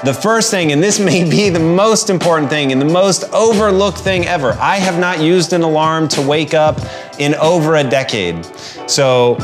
The first thing, and this may be the most important thing and the most overlooked thing ever, I have not used an alarm to wake up in over a decade. So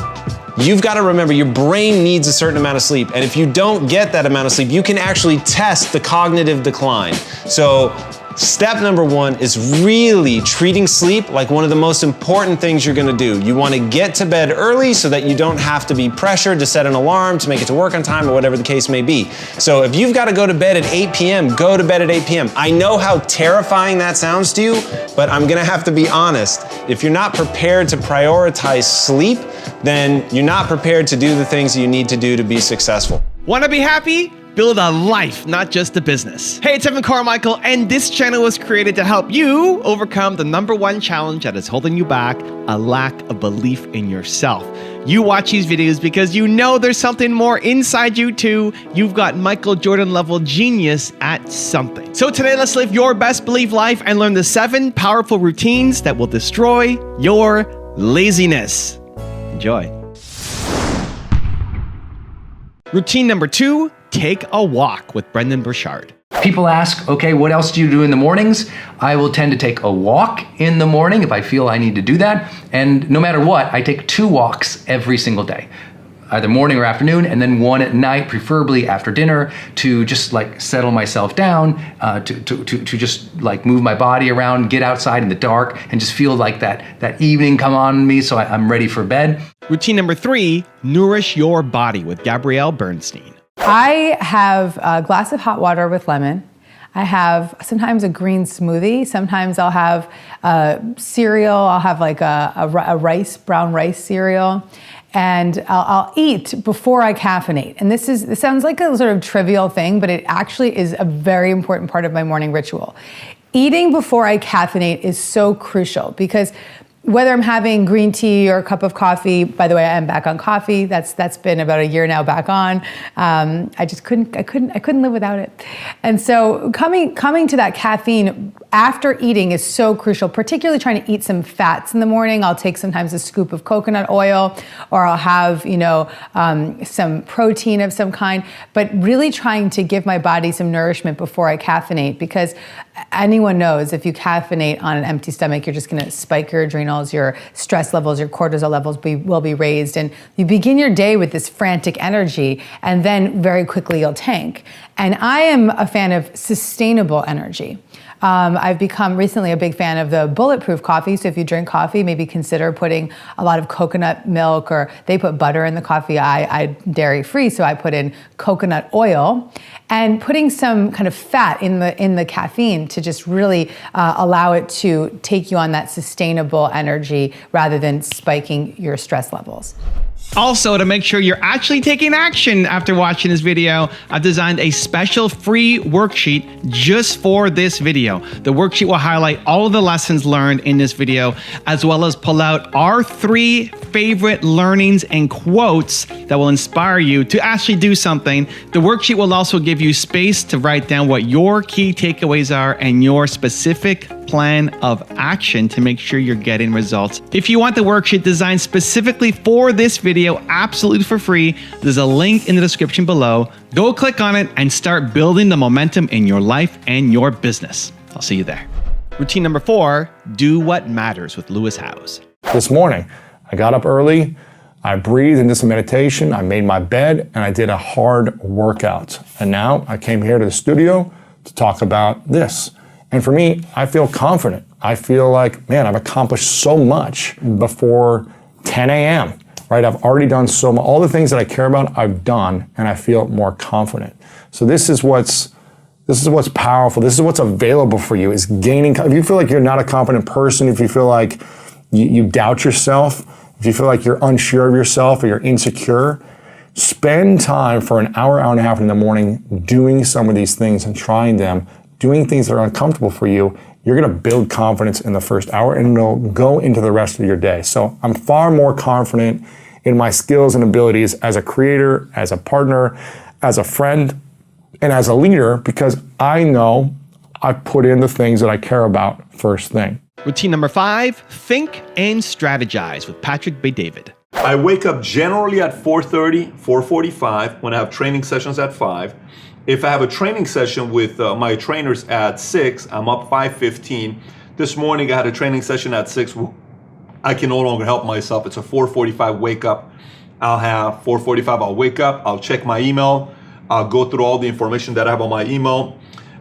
you've got to remember your brain needs a certain amount of sleep. And if you don't get that amount of sleep, you can actually test the cognitive decline. So step number one is really treating sleep like one of the most important things you're gonna do. You wanna get to bed early so that you don't have to be pressured to set an alarm to make it to work on time or whatever the case may be. So if you've gotta go to bed at 8 p.m., go to bed at 8 p.m. I know how terrifying that sounds to you, but I'm gonna have to be honest. If you're not prepared to prioritize sleep, then you're not prepared to do the things you need to do to be successful. Wanna be happy? Build a life, not just a business. Hey, it's Evan Carmichael, and this channel was created to help you overcome the #1 challenge that is holding you back, a lack of belief in yourself. You watch these videos because you know there's something more inside you too. You've got Michael Jordan level genius at something. So today, let's live your best belief life and learn the 7 powerful routines that will destroy your laziness. Enjoy. Routine number 2, take a walk with Brendon Burchard. People ask, okay, what else do you do in the mornings? I will tend to take a walk in the morning if I feel I need to do that. And no matter what, I take 2 walks every single day, either morning or afternoon, and then 1 at night, preferably after dinner, to just like settle myself down, to just like move my body around, get outside in the dark, and just feel like that evening come on me so I'm ready for bed. Routine number 3, nourish your body with Gabrielle Bernstein. I have a glass of hot water with lemon. I have sometimes a green smoothie. Sometimes I'll have cereal. I'll have like a brown rice cereal. And I'll eat before I caffeinate. And this sounds like a sort of trivial thing, but it actually is a very important part of my morning ritual. Eating before I caffeinate is so crucial because whether I'm having green tea or a cup of coffee, by the way, I am back on coffee. That's been about a year now back on. I couldn't live without it. And so coming to that caffeine after eating is so crucial, particularly trying to eat some fats in the morning. I'll take sometimes a scoop of coconut oil, or I'll have, some protein of some kind, but really trying to give my body some nourishment before I caffeinate, because anyone knows if you caffeinate on an empty stomach, you're just gonna spike your adrenals, your stress levels, your cortisol levels will be raised, and you begin your day with this frantic energy, and then very quickly you'll tank. And I am a fan of sustainable energy. I've become recently a big fan of the bulletproof coffee. So if you drink coffee, maybe consider putting a lot of coconut milk, or they put butter in the coffee. I'm dairy free, so I put in coconut oil, and putting some kind of fat in the caffeine to just really allow it to take you on that sustainable energy rather than spiking your stress levels. Also, to make sure you're actually taking action after watching this video, I've designed a special free worksheet just for this video. The worksheet will highlight all of the lessons learned in this video, as well as pull out our 3 favorite learnings and quotes that will inspire you to actually do something. The worksheet will also give you space to write down what your key takeaways are and your specific plan of action to make sure you're getting results. If you want the worksheet designed specifically for this video, absolutely for free, there's a link in the description below. Go click on it and start building the momentum in your life and your business. I'll see you there. Routine number 4, do what matters with Lewis Howes. This morning, I got up early, I breathed into some meditation, I made my bed, and I did a hard workout. And now I came here to the studio to talk about this. And for me, I feel confident. I feel like, man, I've accomplished so much before 10 a.m., right? I've already done so much. All the things that I care about, I've done, and I feel more confident. So this is what's powerful. This is what's available for you, is gaining. If you feel like you're not a confident person, if you feel like you doubt yourself, if you feel like you're unsure of yourself or you're insecure, spend time for an hour and a half in the morning doing some of these things and trying them, doing things that are uncomfortable for you. You're gonna build confidence in the first hour, and it'll go into the rest of your day. So I'm far more confident in my skills and abilities as a creator, as a partner, as a friend, and as a leader, because I know I put in the things that I care about first thing. Routine number 5, think and strategize with Patrick Bet-David. I wake up generally at 4:30, 4:45 when I have training sessions at 5. If I have a training session with my trainers at 6, I'm up 5:15. This morning I had a training session at 6. I can no longer help myself. It's a 4:45 wake up. I'll have 4:45, I'll wake up, I'll check my email, I'll go through all the information that I have on my email.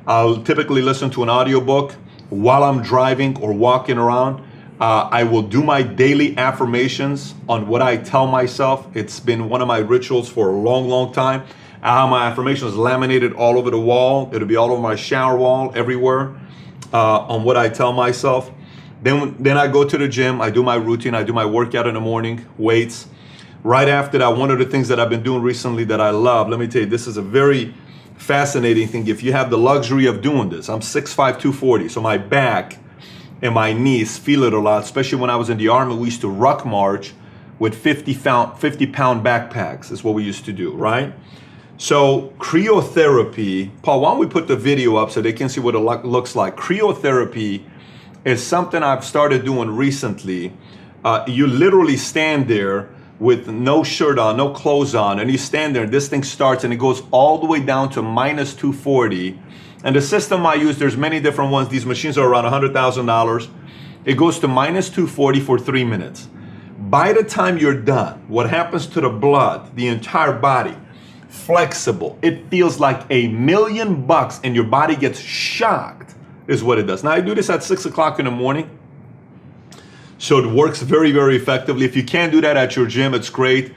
I'll typically listen to an audiobook while I'm driving or walking around. I will do my daily affirmations on what I tell myself. It's been one of my rituals for a long, long time. I have my affirmations laminated all over the wall. It'll be all over my shower wall, everywhere, on what I tell myself. Then I go to the gym, I do my routine, I do my workout in the morning, weights. Right after that, one of the things that I've been doing recently that I love, let me tell you, this is a very fascinating thing. If you have the luxury of doing this, I'm 6'5", 240, so my back and my knees feel it a lot, especially when I was in the Army. We used to ruck march with 50-pound backpacks is what we used to do, right? So cryotherapy, Paul, why don't we put the video up so they can see what it looks like. Cryotherapy is something I've started doing recently. You literally stand there with no shirt on, no clothes on, and you stand there, and this thing starts and it goes all the way down to minus 240. And the system I use, there's many different ones. These machines are around $100,000. It goes to minus 240 for 3 minutes. By the time you're done, what happens to the blood, the entire body, flexible. It feels like $1,000,000 and your body gets shocked is what it does. Now I do this at 6 o'clock in the morning. So it works very, very effectively. If you can't do that at your gym, it's great.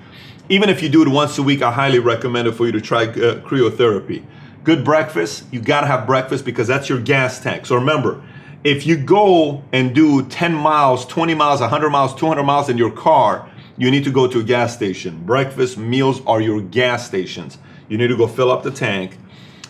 Even if you do it once a week, I highly recommend it for you to try cryotherapy. Good breakfast. You gotta have breakfast because that's your gas tank. So remember, if you go and do 10 miles, 20 miles, 100 miles, 200 miles in your car, you need to go to a gas station. Breakfast meals are your gas stations. You need to go fill up the tank.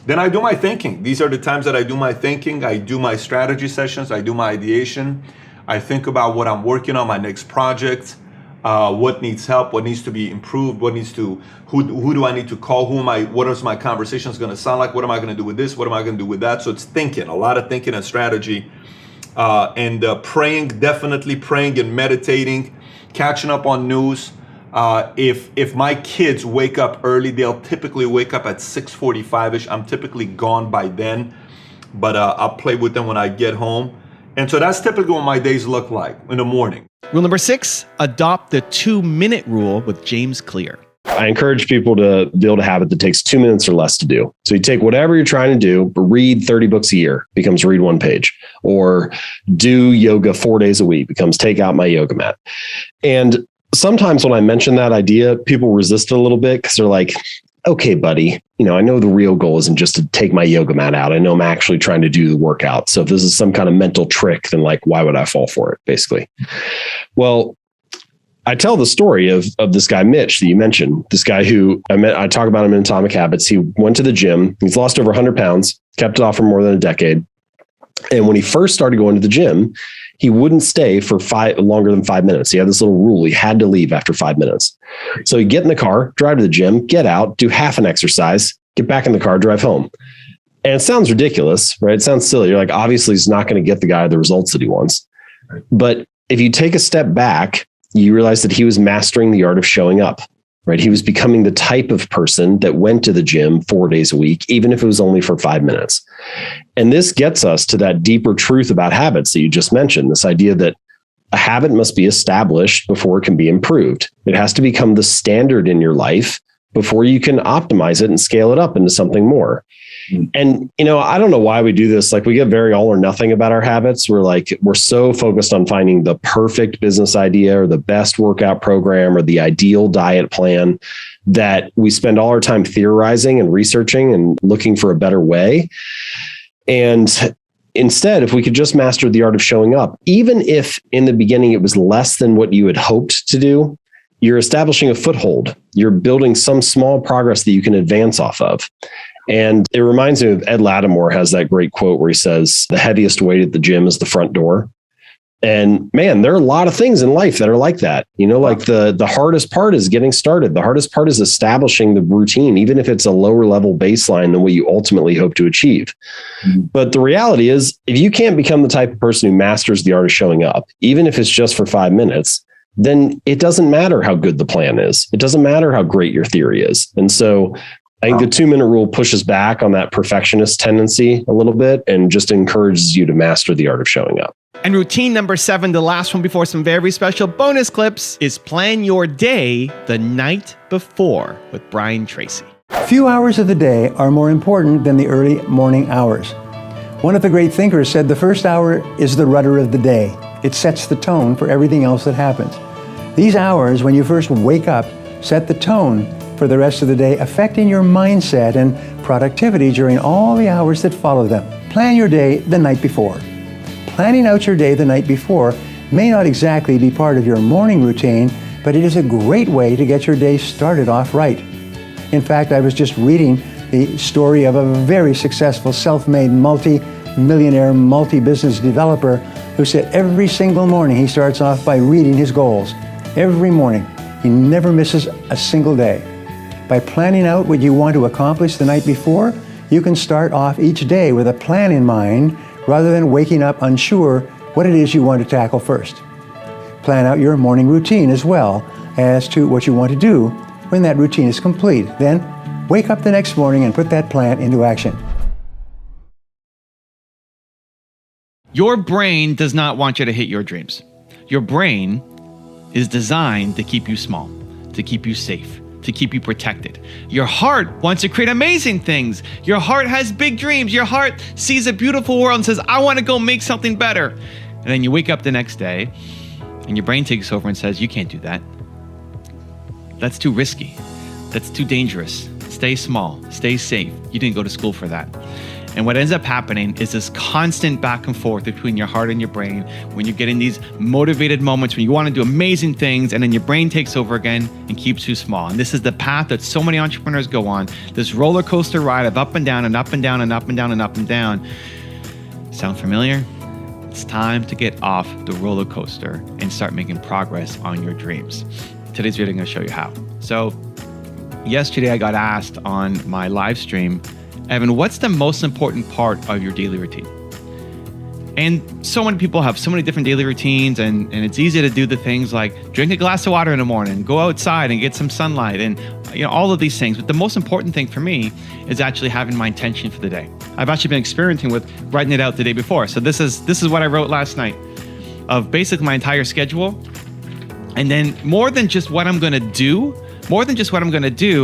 Then I do my thinking. These are the times that I do my thinking. I do my strategy sessions. I do my ideation. I think about what I'm working on, my next project, what needs help, what needs to be improved, who do I need to call, what is my conversations gonna sound like, what am I gonna do with this, what am I gonna do with that? So it's thinking, a lot of thinking and strategy, and praying, definitely praying and meditating, catching up on news. If my kids wake up early, they'll typically wake up at 6:45-ish. I'm typically gone by then, but I'll play with them when I get home. And so that's typically what my days look like in the morning. Rule number 6, adopt the 2-minute rule with James Clear. I encourage people to build a habit that takes 2 minutes or less to do. So you take whatever you're trying to do, but read 30 books a year, becomes read 1 page, or do yoga 4 days a week, becomes take out my yoga mat. And sometimes when I mention that idea, people resist it a little bit because they're like, okay, buddy, I know the real goal isn't just to take my yoga mat out. I know I'm actually trying to do the workout. So if this is some kind of mental trick, then why would I fall for it, basically? Well, I tell the story of this guy, Mitch, that you mentioned, this guy who I talk about him in Atomic Habits. He went to the gym. He's lost over 100 pounds, kept it off for more than a decade. And when he first started going to the gym, he wouldn't stay for longer than 5 minutes. He had this little rule. He had to leave after 5 minutes. So he'd get in the car, drive to the gym, get out, do half an exercise, get back in the car, drive home. And it sounds ridiculous, right? It sounds silly. You're like, obviously he's not going to get the guy the results that he wants. But if you take a step back, you realize that he was mastering the art of showing up, right? He was becoming the type of person that went to the gym 4 days a week, even if it was only for 5 minutes. And this gets us to that deeper truth about habits that you just mentioned, this idea that a habit must be established before it can be improved. It has to become the standard in your life before you can optimize it and scale it up into something more. And, I don't know why we do this. We get very all or nothing about our habits. We're so focused on finding the perfect business idea or the best workout program or the ideal diet plan that we spend all our time theorizing and researching and looking for a better way. And instead, if we could just master the art of showing up, even if in the beginning it was less than what you had hoped to do, you're establishing a foothold. You're building some small progress that you can advance off of. And it reminds me of Ed Lattimore has that great quote where he says, the heaviest weight at the gym is the front door. And man, there are a lot of things in life that are like that. The hardest part is getting started. The hardest part is establishing the routine, even if it's a lower level baseline than what you ultimately hope to achieve. Mm-hmm. But the reality is, if you can't become the type of person who masters the art of showing up, even if it's just for 5 minutes, then it doesn't matter how good the plan is. It doesn't matter how great your theory is. And so I think the 2-minute rule pushes back on that perfectionist tendency a little bit and just encourages you to master the art of showing up. And routine number 7, the last one before some very special bonus clips, is plan your day the night before with Brian Tracy. Few hours of the day are more important than the early morning hours. One of the great thinkers said the first hour is the rudder of the day. It sets the tone for everything else that happens. These hours, when you first wake up, set the tone for the rest of the day, affecting your mindset and productivity during all the hours that follow them. Plan your day the night before. Planning out your day the night before may not exactly be part of your morning routine, but it is a great way to get your day started off right. In fact, I was just reading the story of a very successful self-made multi-millionaire, multi-business developer who said every single morning he starts off by reading his goals. Every morning. He never misses a single day. By planning out what you want to accomplish the night before, you can start off each day with a plan in mind rather than waking up unsure what it is you want to tackle first. Plan out your morning routine as well as to what you want to do when that routine is complete. Then wake up the next morning and put that plan into action. Your brain does not want you to hit your dreams. Your brain is designed to keep you small, to keep you safe, to keep you protected. Your heart wants to create amazing things. Your heart has big dreams. Your heart sees a beautiful world and says, I want to go make something better. And then you wake up the next day and your brain takes over and says, you can't do that. That's too risky. That's too dangerous. Stay small, stay safe. You didn't go to school for that. And what ends up happening is this constant back and forth between your heart and your brain when you're getting these motivated moments when you want to do amazing things, and then your brain takes over again and keeps you small. And this is the path that so many entrepreneurs go on, this roller coaster ride of up and down and up and down and up and down and up and down. Sound familiar? It's time to get off the roller coaster and start making progress on your dreams. Today's video, I'm going to show you how. So yesterday I got asked on my live stream, Evan, what's the most important part of your daily routine? And so many people have so many different daily routines, and it's easy to do the things like drink a glass of water in the morning, go outside and get some sunlight, and all of these things. But the most important thing for me is actually having my intention for the day. I've actually been experimenting with writing it out the day before. So this is what I wrote last night of basically my entire schedule. And then more than just what I'm going to do,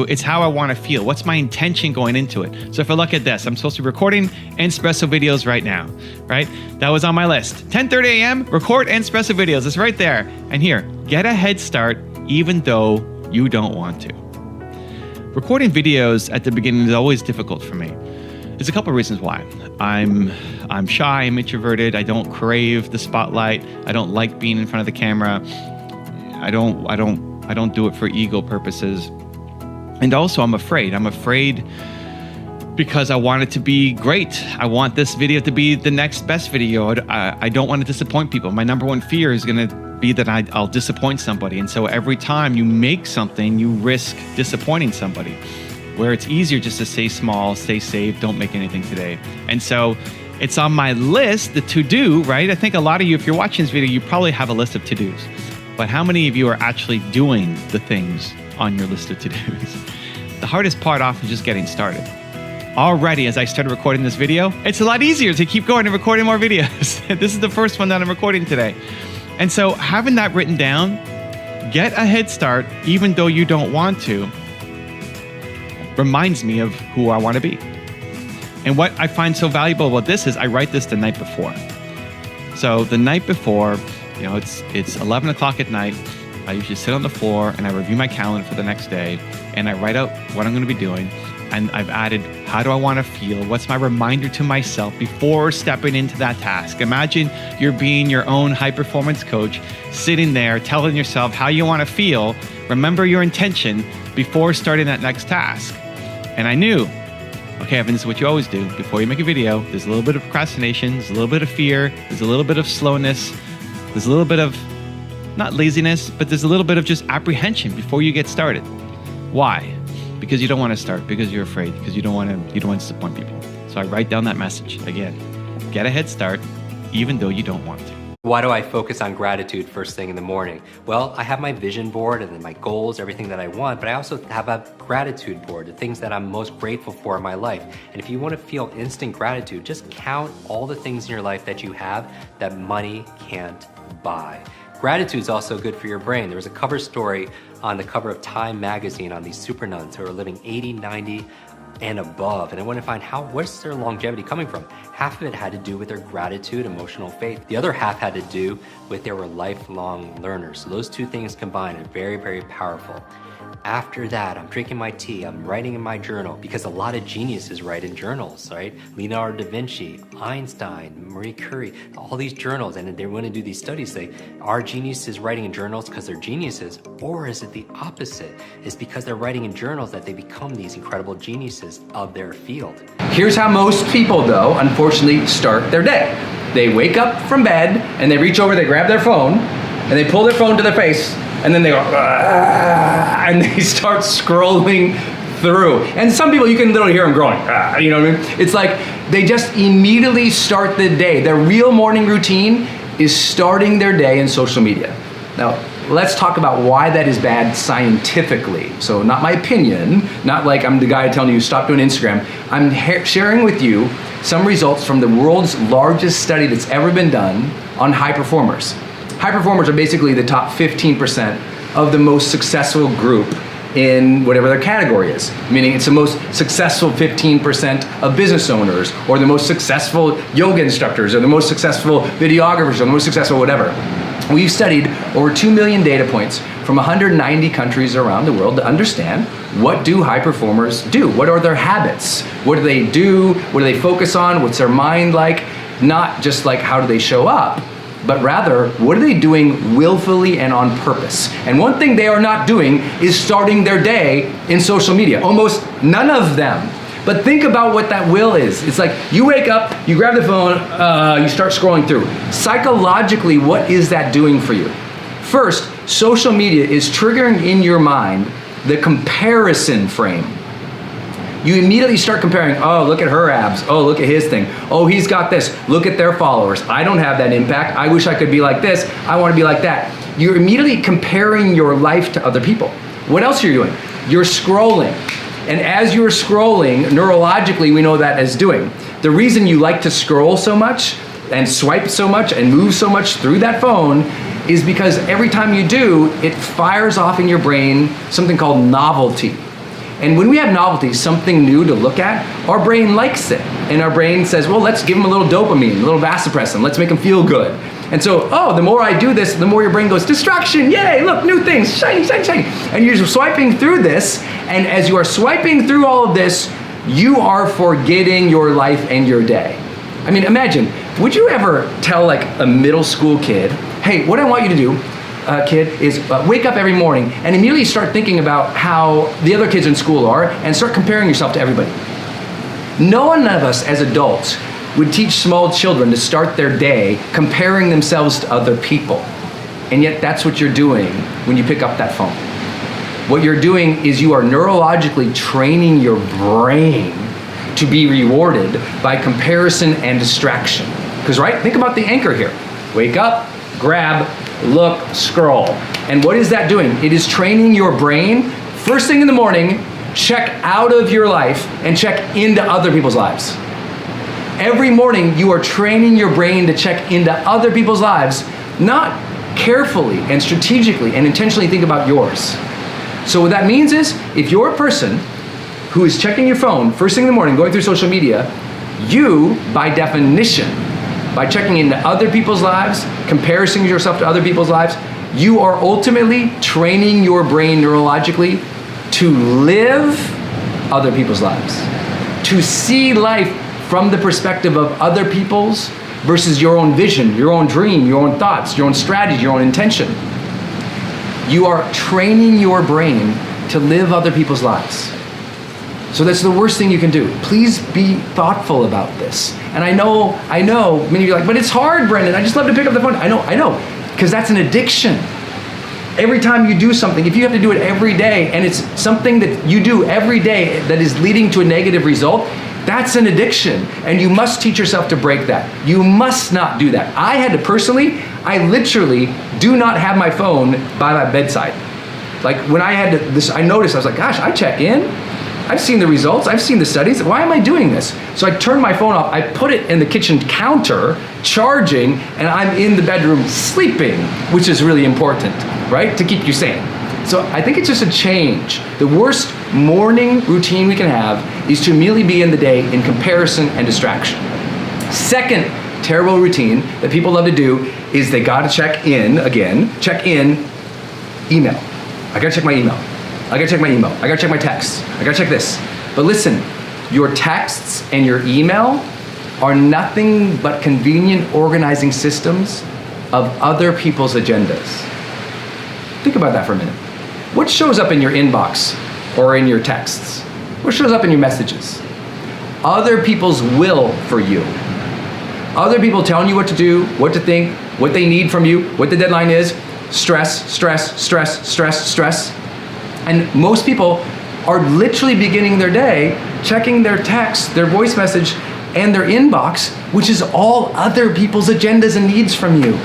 it's how I want to feel. What's my intention going into it? So if I look at this, I'm supposed to be recording Inspirational videos right now, right? That was on my list. 10:30 a.m., record Inspirational videos. It's right there. And here, get a head start even though you don't want to. Recording videos at the beginning is always difficult for me. There's a couple of reasons why. I'm shy, I'm introverted, I don't crave the spotlight, I don't like being in front of the camera. I don't do it for ego purposes. And also I'm afraid because I want it to be great. I want this video to be the next best video. I don't want to disappoint people. My number one fear is going to be that I'll disappoint somebody. And so every time you make something, you risk disappointing somebody, where it's easier just to stay small, stay safe, don't make anything today. And so it's on my list, the to-do, right? I think a lot of you, if you're watching this video, you probably have a list of to-dos. But how many of you are actually doing the things on your list of to-dos? The hardest part often is just getting started. Already, as I started recording this video, it's a lot easier to keep going and recording more videos. This is the first one that I'm recording today. And so having that written down, get a head start, even though you don't want to, reminds me of who I want to be. And what I find so valuable about this is I write this the night before. So the night before, it's 11 o'clock at night. I usually sit on the floor and I review my calendar for the next day, and I write out what I'm going to be doing. And I've added, how do I want to feel? What's my reminder to myself before stepping into that task? Imagine you're being your own high-performance coach, sitting there telling yourself how you want to feel. Remember your intention before starting that next task. And I knew, okay, Evan, this is what you always do. Before you make a video, there's a little bit of procrastination, there's a little bit of fear, there's a little bit of slowness, there's a little bit of, not laziness, but there's a little bit of just apprehension before you get started. Why? Because you don't want to start, because you're afraid, because you don't want to disappoint people. So I write down that message again. Get a head start, even though you don't want to. Why do I focus on gratitude first thing in the morning? Well, I have my vision board and then my goals, everything that I want, but I also have a gratitude board, the things that I'm most grateful for in my life. And if you want to feel instant gratitude, just count all the things in your life that you have that money can't buy. Gratitude is also good for your brain. There was a cover story on the cover of Time magazine on these super nuns who are living 80, 90, and above. And I want to find where's their longevity coming from? Half of it had to do with their gratitude, emotional faith. The other half had to do with they were lifelong learners. So those two things combined are very, very powerful. After that, I'm drinking my tea, I'm writing in my journal, because a lot of geniuses write in journals, right? Leonardo da Vinci, Einstein, Marie Curie, all these journals, and they want to do these studies, say, are geniuses writing in journals because they're geniuses, or is it the opposite? It's because they're writing in journals that they become these incredible geniuses of their field. Here's how most people, though, unfortunately, start their day. They wake up from bed, and they reach over, they grab their phone, and they pull their phone to their face, and then they go, and they start scrolling through. And some people, you can literally hear them growing, you know what I mean? It's like they just immediately start the day. Their real morning routine is starting their day in social media. Now, let's talk about why that is bad scientifically. So not my opinion, not like I'm the guy telling you stop doing Instagram. I'm sharing with you some results from the world's largest study that's ever been done on high performers. High performers are basically the top 15% of the most successful group in whatever their category is. Meaning it's the most successful 15% of business owners, or the most successful yoga instructors, or the most successful videographers, or the most successful whatever. We've studied over 2 million data points from 190 countries around the world to understand what do high performers do? What are their habits? What do they do? What do they focus on? What's their mind like? Not just like how do they show up, but rather, what are they doing willfully and on purpose? And one thing they are not doing is starting their day in social media. Almost none of them. But think about what that will is. It's like you wake up, you grab the phone, you start scrolling through. Psychologically, what is that doing for you? First, social media is triggering in your mind the comparison frame. You immediately start comparing, oh, look at her abs. Oh, look at his thing. Oh, he's got this. Look at their followers. I don't have that impact. I wish I could be like this. I want to be like that. You're immediately comparing your life to other people. What else are you doing? You're scrolling. And as you're scrolling, neurologically, we know that as doing. The reason you like to scroll so much and swipe so much and move so much through that phone is because every time you do, it fires off in your brain something called novelty. And when we have novelty, something new to look at, our brain likes it. And our brain says, well, let's give them a little dopamine, a little vasopressin, let's make them feel good. And so, oh, the more I do this, the more your brain goes, distraction, yay, look, new things, shiny, shiny, shiny. And you're swiping through this, and as you are swiping through all of this, you are forgetting your life and your day. I mean, imagine, would you ever tell like a middle school kid, hey, what I want you to do, kid, is wake up every morning and immediately start thinking about how the other kids in school are and start comparing yourself to everybody. No one of us as adults would teach small children to start their day comparing themselves to other people. And yet that's what you're doing when you pick up that phone. What you're doing is you are neurologically training your brain to be rewarded by comparison and distraction. Because, right, think about the anchor here. Wake up, grab, look, scroll. And what is that doing? It is training your brain, first thing in the morning, check out of your life and check into other people's lives. Every morning you are training your brain to check into other people's lives, not carefully and strategically and intentionally think about yours. So what that means is, if you're a person who is checking your phone first thing in the morning, going through social media, you, by definition, by checking into other people's lives, comparing yourself to other people's lives, you are ultimately training your brain neurologically to live other people's lives, to see life from the perspective of other people's versus your own vision, your own dream, your own thoughts, your own strategy, your own intention. You are training your brain to live other people's lives. So that's the worst thing you can do. Please be thoughtful about this. And I know, many of you are like, but it's hard, Brendon. I just love to pick up the phone. I know, because that's an addiction. Every time you do something, if you have to do it every day, and it's something that you do every day that is leading to a negative result, That's an addiction, and you must teach yourself to break that. You must not do that. I had to personally, I literally do not have my phone by my bedside. Like when I had this, I noticed, I was like, gosh, I check in. I've seen the results, I've seen the studies. Why am I doing this? So I turned my phone off, I put it in the kitchen counter, charging, and I'm in the bedroom sleeping, which is really important, right? To keep you sane. So I think it's just a change. The worst morning routine we can have is to immediately be in the day in comparison and distraction. Second terrible routine that people love to do is they gotta check in, email. I gotta check my email. I gotta check my email. I gotta check my texts. I gotta check this. But listen, your texts and your email are nothing but convenient organizing systems of other people's agendas. Think about that for a minute. What shows up in your inbox or in your texts? What shows up in your messages? Other people's will for you. Other people telling you what to do, what to think, what they need from you, what the deadline is. Stress, stress, stress, stress, stress. And most people are literally beginning their day checking their text, their voice message, and their inbox, which is all other people's agendas and needs from you.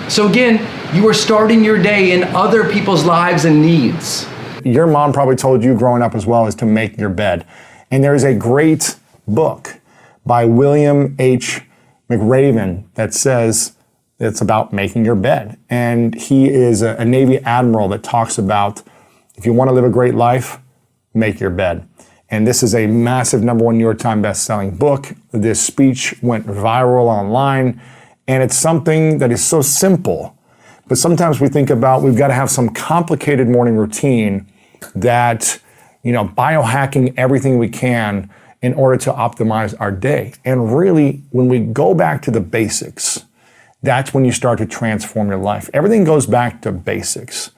So again, you are starting your day in other people's lives and needs. Your mom probably told you growing up as well is to make your bed. And there is a great book by William H. McRaven that says it's about making your bed. And he is a Navy admiral that talks about if you want to live a great life, make your bed. And this is a massive #1 New York Times best-selling book. This speech went viral online, and it's something that is so simple. But sometimes we think about we've got to have some complicated morning routine that, biohacking everything we can in order to optimize our day. And really, when we go back to the basics, that's when you start to transform your life. Everything goes back to basics.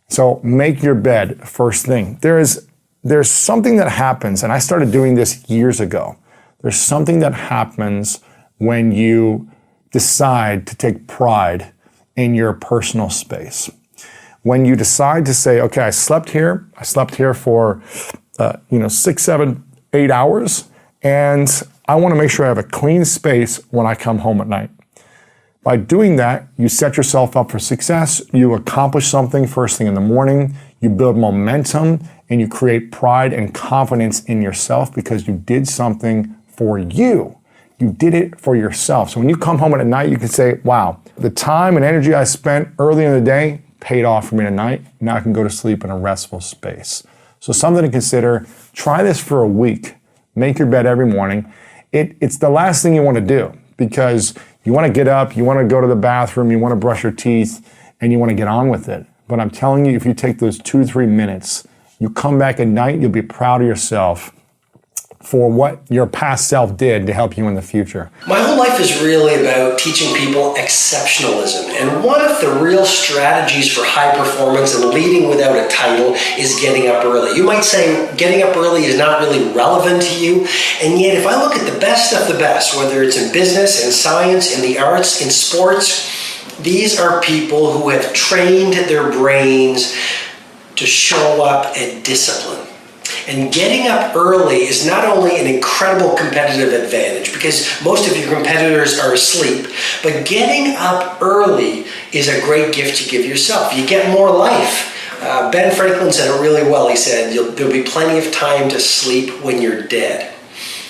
So make your bed first thing. There's something that happens, and I started doing this years ago. There's something that happens when you decide to take pride in your personal space. When you decide to say, okay, I slept here for 6, 7, 8 hours, and I want to make sure I have a clean space when I come home at night. By doing that, you set yourself up for success, you accomplish something first thing in the morning, you build momentum, and you create pride and confidence in yourself because you did something for you. You did it for yourself. So when you come home at night, you can say, wow, the time and energy I spent early in the day paid off for me tonight. Now I can go to sleep in a restful space. So something to consider. Try this for a week. Make your bed every morning. It's the last thing you want to do because you want to get up, you want to go to the bathroom, you want to brush your teeth, and you want to get on with it. But I'm telling you, if you take those 2 to 3 minutes, you come back at night, you'll be proud of yourself for what your past self did to help you in the future. My whole life is really about teaching people exceptionalism. And one of the real strategies for high performance and leading without a title is getting up early. You might say getting up early is not really relevant to you. And yet if I look at the best of the best, whether it's in business, in science, in the arts, in sports, these are people who have trained their brains to show up at discipline. And getting up early is not only an incredible competitive advantage because most of your competitors are asleep, but getting up early is a great gift you give yourself. You get more life. Ben Franklin said it really well. He said, there'll be plenty of time to sleep when you're dead.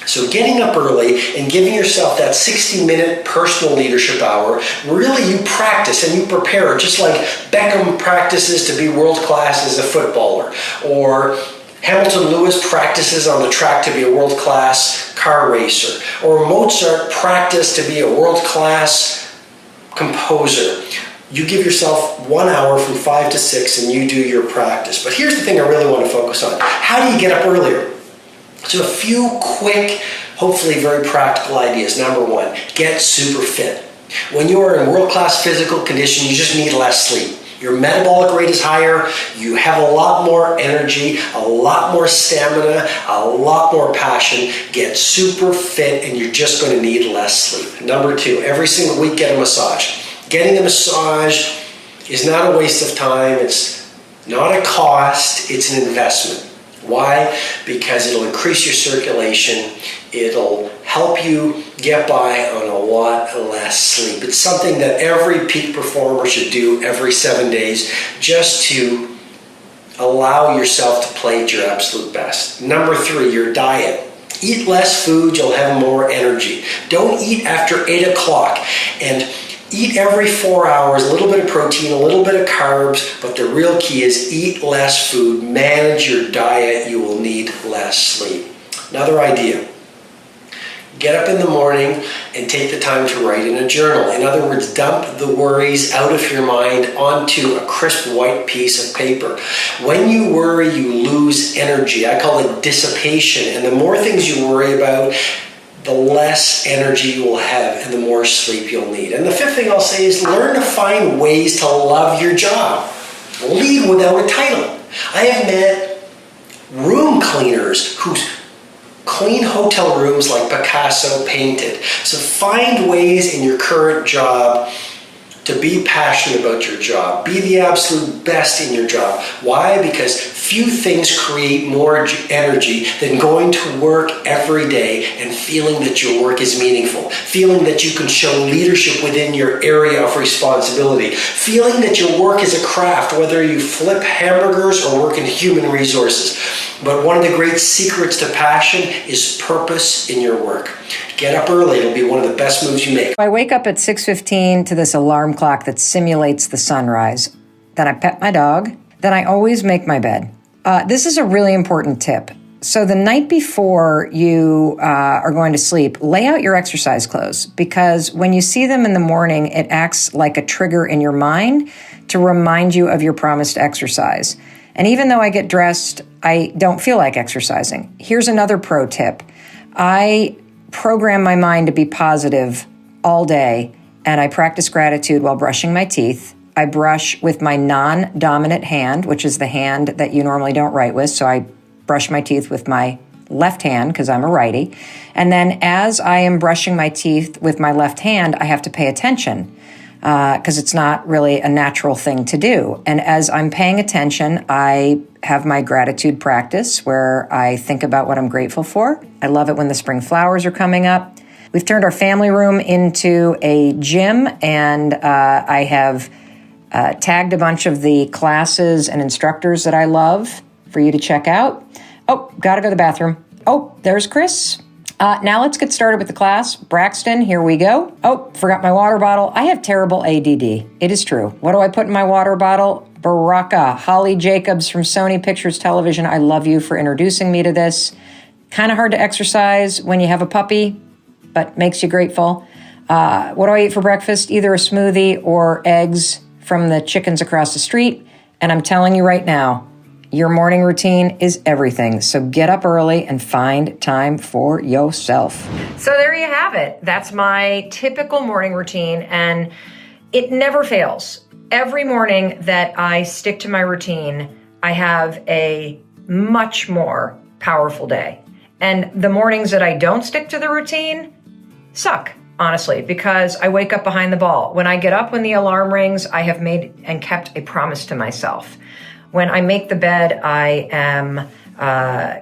So getting up early and giving yourself that 60-minute personal leadership hour, really you practice and you prepare, just like Beckham practices to be world-class as a footballer, or Hamilton Lewis practices on the track to be a world-class car racer, or Mozart practiced to be a world-class composer. You give yourself 1 hour from 5 to 6 and you do your practice. But here's the thing I really want to focus on. How do you get up earlier? So a few quick, hopefully very practical ideas. Number 1, get super fit. When you are in world-class physical condition, you just need less sleep. Your metabolic rate is higher, you have a lot more energy, a lot more stamina, a lot more passion. Get super fit and you're just going to need less sleep. Number 2, every single week get a massage. Getting a massage is not a waste of time, it's not a cost, it's an investment. Why? Because it'll increase your circulation. It'll help you get by on a lot less sleep. It's something that every peak performer should do every 7 days just to allow yourself to play at your absolute best. Number 3, your diet. Eat less food, you'll have more energy. Don't eat after 8 o'clock, and eat every 4 hours, a little bit of protein, a little bit of carbs, but the real key is eat less food, manage your diet, you will need less sleep. Another idea. Get up in the morning and take the time to write in a journal. In other words, dump the worries out of your mind onto a crisp white piece of paper. When you worry, you lose energy. I call it dissipation. And the more things you worry about, the less energy you will have and the more sleep you'll need. And the 5th thing I'll say is learn to find ways to love your job. Lead without a title. I have met room cleaners who clean hotel rooms like Picasso painted. So find ways in your current job to be passionate about your job. Be the absolute best in your job. Why? Because few things create more energy than going to work every day and feeling that your work is meaningful, feeling that you can show leadership within your area of responsibility, feeling that your work is a craft, whether you flip hamburgers or work in human resources. But one of the great secrets to passion is purpose in your work. Get up early. It'll be one of the best moves you make. I wake up at 6:15 to this alarm clock that simulates the sunrise. Then I pet my dog. Then I always make my bed. This is a really important tip. So the night before you are going to sleep, lay out your exercise clothes, because when you see them in the morning, it acts like a trigger in your mind to remind you of your promised exercise. And even though I get dressed, I don't feel like exercising. Here's another pro tip. I program my mind to be positive all day, and I practice gratitude while brushing my teeth. I brush with my non-dominant hand, which is the hand that you normally don't write with. So I brush my teeth with my left hand because I'm a righty. And then as I am brushing my teeth with my left hand, I have to pay attention because it's not really a natural thing to do. And as I'm paying attention, I have my gratitude practice where I think about what I'm grateful for. I love it when the spring flowers are coming up. We've turned our family room into a gym, and I have tagged a bunch of the classes and instructors that I love for you to check out. Oh, gotta go to the bathroom. Oh, there's Chris. Now let's get started with the class. Braxton, here we go. Oh, forgot my water bottle. I have terrible ADD. It is true. What do I put in my water bottle? Baraka. Holly Jacobs from Sony Pictures Television. I love you for introducing me to this. Kind of hard to exercise when you have a puppy, but makes you grateful. What do I eat for breakfast? Either a smoothie or eggs from the chickens across the street. And I'm telling you right now, your morning routine is everything. So get up early and find time for yourself. So there you have it. That's my typical morning routine, and it never fails. Every morning that I stick to my routine, I have a much more powerful day. And the mornings that I don't stick to the routine suck, honestly, because I wake up behind the ball. When I get up when the alarm rings, I have made and kept a promise to myself. When I make the bed, I am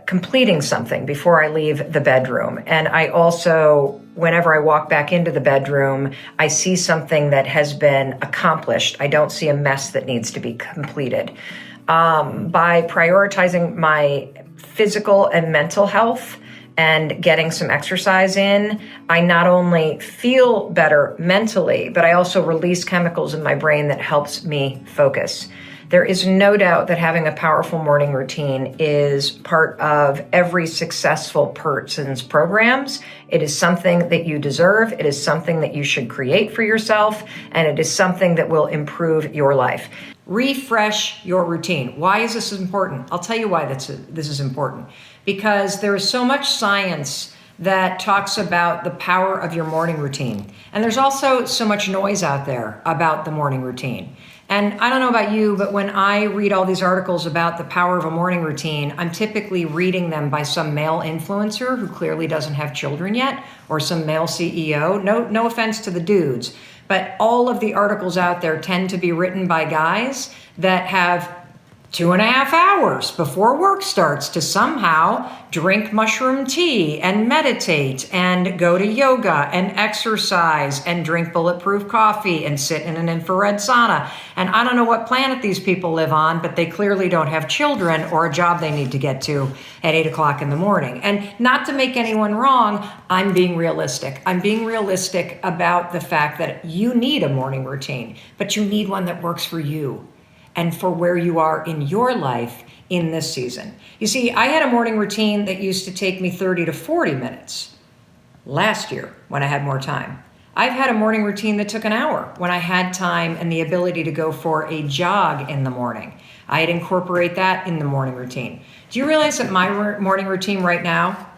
completing something before I leave the bedroom. And I also, whenever I walk back into the bedroom, I see something that has been accomplished. I don't see a mess that needs to be completed. By prioritizing my physical and mental health and getting some exercise in, I not only feel better mentally, but I also release chemicals in my brain that helps me focus. There is no doubt that having a powerful morning routine is part of every successful person's programs. It is something that you deserve. It is something that you should create for yourself, and it is something that will improve your life. Refresh your routine. Why is this important? I'll tell you why this is important. Because there is so much science that talks about the power of your morning routine. And there's also so much noise out there about the morning routine. And I don't know about you, but when I read all these articles about the power of a morning routine, I'm typically reading them by some male influencer who clearly doesn't have children yet, or some male CEO. No offense to the dudes, but all of the articles out there tend to be written by guys that have 2.5 hours before work starts to somehow drink mushroom tea and meditate and go to yoga and exercise and drink bulletproof coffee and sit in an infrared sauna. And I don't know what planet these people live on, but they clearly don't have children or a job they need to get to at 8 o'clock in the morning. And not to make anyone wrong, I'm being realistic. I'm being realistic about the fact that you need a morning routine, but you need one that works for you and for where you are in your life in this season. You see, I had a morning routine that used to take me 30 to 40 minutes last year when I had more time. I've had a morning routine that took an hour when I had time and the ability to go for a jog in the morning. I'd incorporate that in the morning routine. Do you realize that my morning routine right now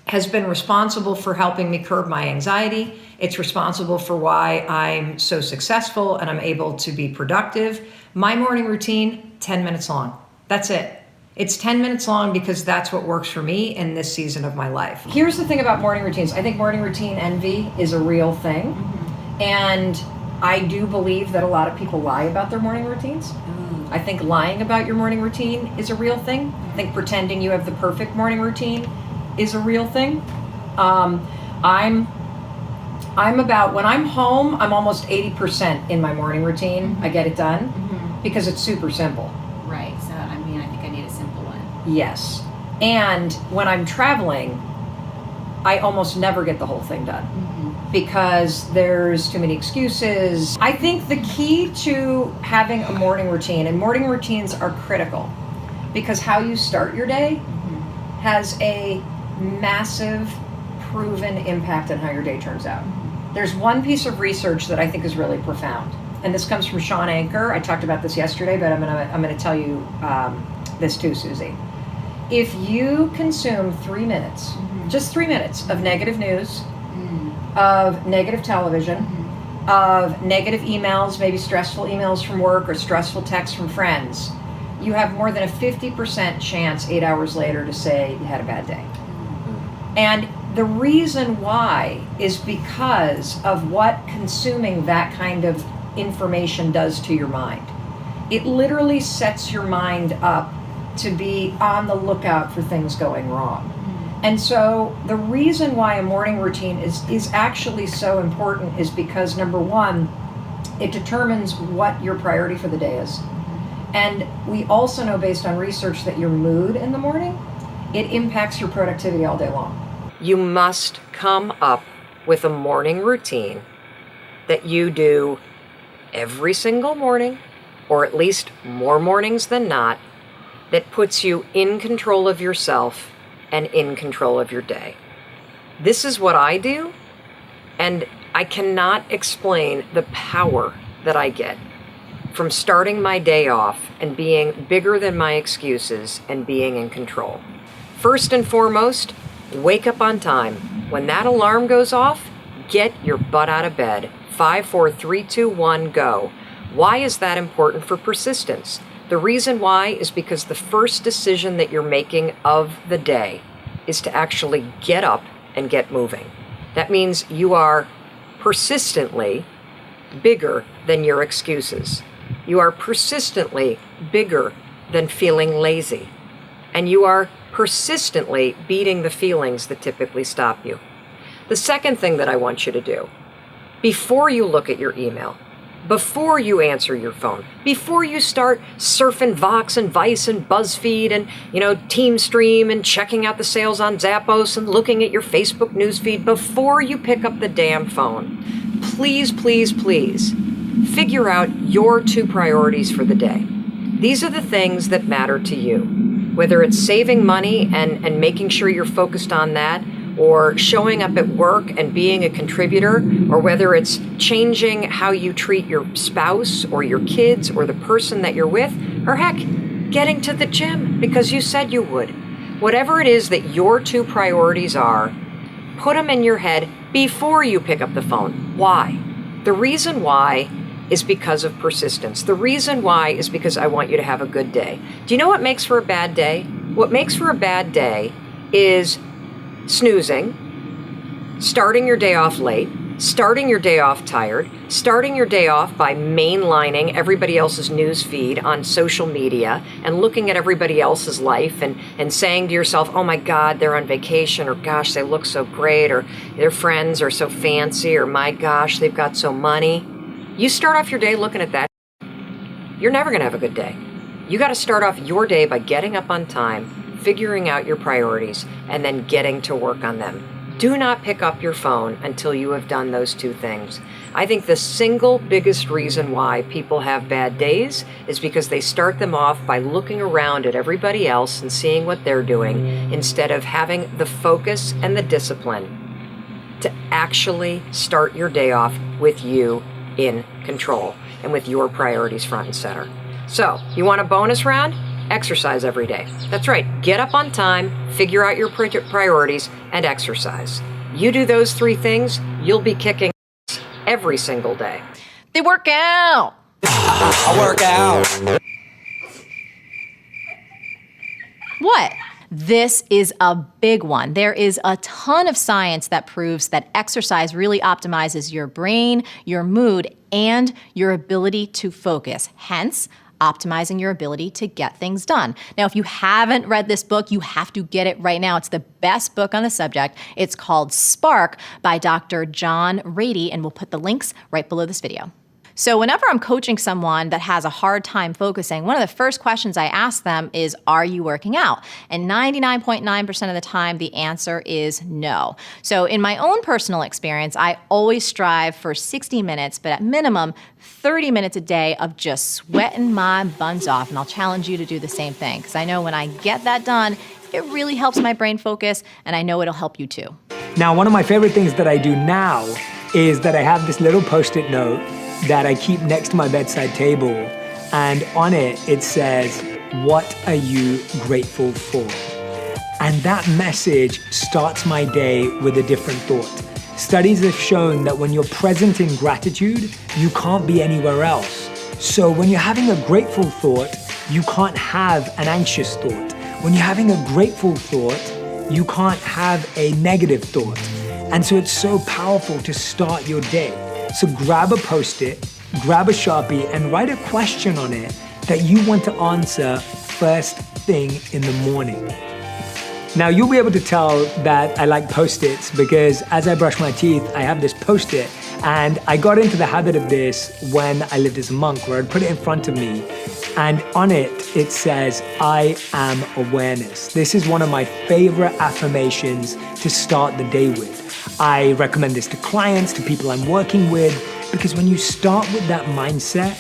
has been responsible for helping me curb my anxiety? It's responsible for why I'm so successful and I'm able to be productive. My morning routine, 10 minutes long. That's it. It's 10 minutes long because that's what works for me in this season of my life. Here's the thing about morning routines. I think morning routine envy is a real thing. And I do believe that a lot of people lie about their morning routines. I think lying about your morning routine is a real thing. I think pretending you have the perfect morning routine is a real thing. I'm about, when I'm home, I'm almost 80% in my morning routine. I get it done because it's super simple. Right, so I mean, I think I need a simple one. Yes. And when I'm traveling, I almost never get the whole thing done because there's too many excuses. I think the key to having a morning routine, and morning routines are critical because how you start your day has a massive proven impact on how your day turns out. There's one piece of research that I think is really profound, and this comes from Sean Anker. I talked about this yesterday, but I'm gonna tell you this too, Susie. If you consume 3 minutes, just 3 minutes of negative news, of negative television, of negative emails, maybe stressful emails from work or stressful texts from friends, you have more than a 50% chance 8 hours later to say you had a bad day. And the reason why is because of what consuming that kind of information does to your mind. It literally sets your mind up to be on the lookout for things going wrong. And so the reason why a morning routine is actually so important is because, number one, it determines what your priority for the day is. And we also know based on research that your mood in the morning, it impacts your productivity all day long. You must come up with a morning routine that you do every single morning, or at least more mornings than not, that puts you in control of yourself and in control of your day. This is what I do, and I cannot explain the power that I get from starting my day off and being bigger than my excuses and being in control. First and foremost, wake up on time. When that alarm goes off, get your butt out of bed. 5, 4, 3, 2, 1, go. Why is that important for persistence? The reason why is because the first decision that you're making of the day is to actually get up and get moving. That means you are persistently bigger than your excuses. You are persistently bigger than feeling lazy. And you are persistently beating the feelings that typically stop you. The second thing that I want you to do, before you look at your email, before you answer your phone, before you start surfing Vox and Vice and BuzzFeed and, Teamstream and checking out the sales on Zappos and looking at your Facebook newsfeed, before you pick up the damn phone, please, please, please figure out your 2 priorities for the day. These are the things that matter to you, whether it's saving money and making sure you're focused on that, or showing up at work and being a contributor, or whether it's changing how you treat your spouse or your kids or the person that you're with, or heck, getting to the gym because you said you would. Whatever it is that your 2 priorities are, put them in your head before you pick up the phone. Why? The reason why is because of persistence. The reason why is because I want you to have a good day. Do you know what makes for a bad day? What makes for a bad day is snoozing, starting your day off late, starting your day off tired, starting your day off by mainlining everybody else's news feed on social media and looking at everybody else's life and saying to yourself, oh my God, they're on vacation, or gosh, they look so great, or their friends are so fancy, or my gosh, they've got so money. You start off your day looking at that, you're never gonna have a good day. You gotta start off your day by getting up on time, figuring out your priorities, and then getting to work on them. Do not pick up your phone until you have done those two things. I think the single biggest reason why people have bad days is because they start them off by looking around at everybody else and seeing what they're doing instead of having the focus and the discipline to actually start your day off with you in control and with your priorities front and center. So, you want a bonus round? Exercise every day. That's right. Get up on time, figure out your priorities, and exercise. You do those three things, you'll be kicking every single day. They work out. I work out. What? This is a big one. There is a ton of science that proves that exercise really optimizes your brain, your mood, and your ability to focus. Hence, optimizing your ability to get things done. Now, if you haven't read this book, you have to get it right now. It's the best book on the subject. It's called Spark by Dr. John Ratey, and we'll put the links right below this video. So whenever I'm coaching someone that has a hard time focusing, one of the first questions I ask them is, are you working out? And 99.9% of the time, the answer is no. So in my own personal experience, I always strive for 60 minutes, but at minimum, 30 minutes a day of just sweating my buns off. And I'll challenge you to do the same thing, because I know when I get that done, it really helps my brain focus, and I know it'll help you too. Now, one of my favorite things that I do now is that I have this little Post-it note that I keep next to my bedside table, and on it, it says, what are you grateful for? And that message starts my day with a different thought. Studies have shown that when you're present in gratitude, you can't be anywhere else. So when you're having a grateful thought, you can't have an anxious thought. When you're having a grateful thought, you can't have a negative thought. And so it's so powerful to start your day. So grab a Post-it, grab a Sharpie, and write a question on it that you want to answer first thing in the morning. Now, you'll be able to tell that I like Post-its because as I brush my teeth, I have this Post-it, and I got into the habit of this when I lived as a monk, where I'd put it in front of me, and on it, it says, I am awareness. This is one of my favorite affirmations to start the day with. I recommend this to clients, to people I'm working with, because when you start with that mindset,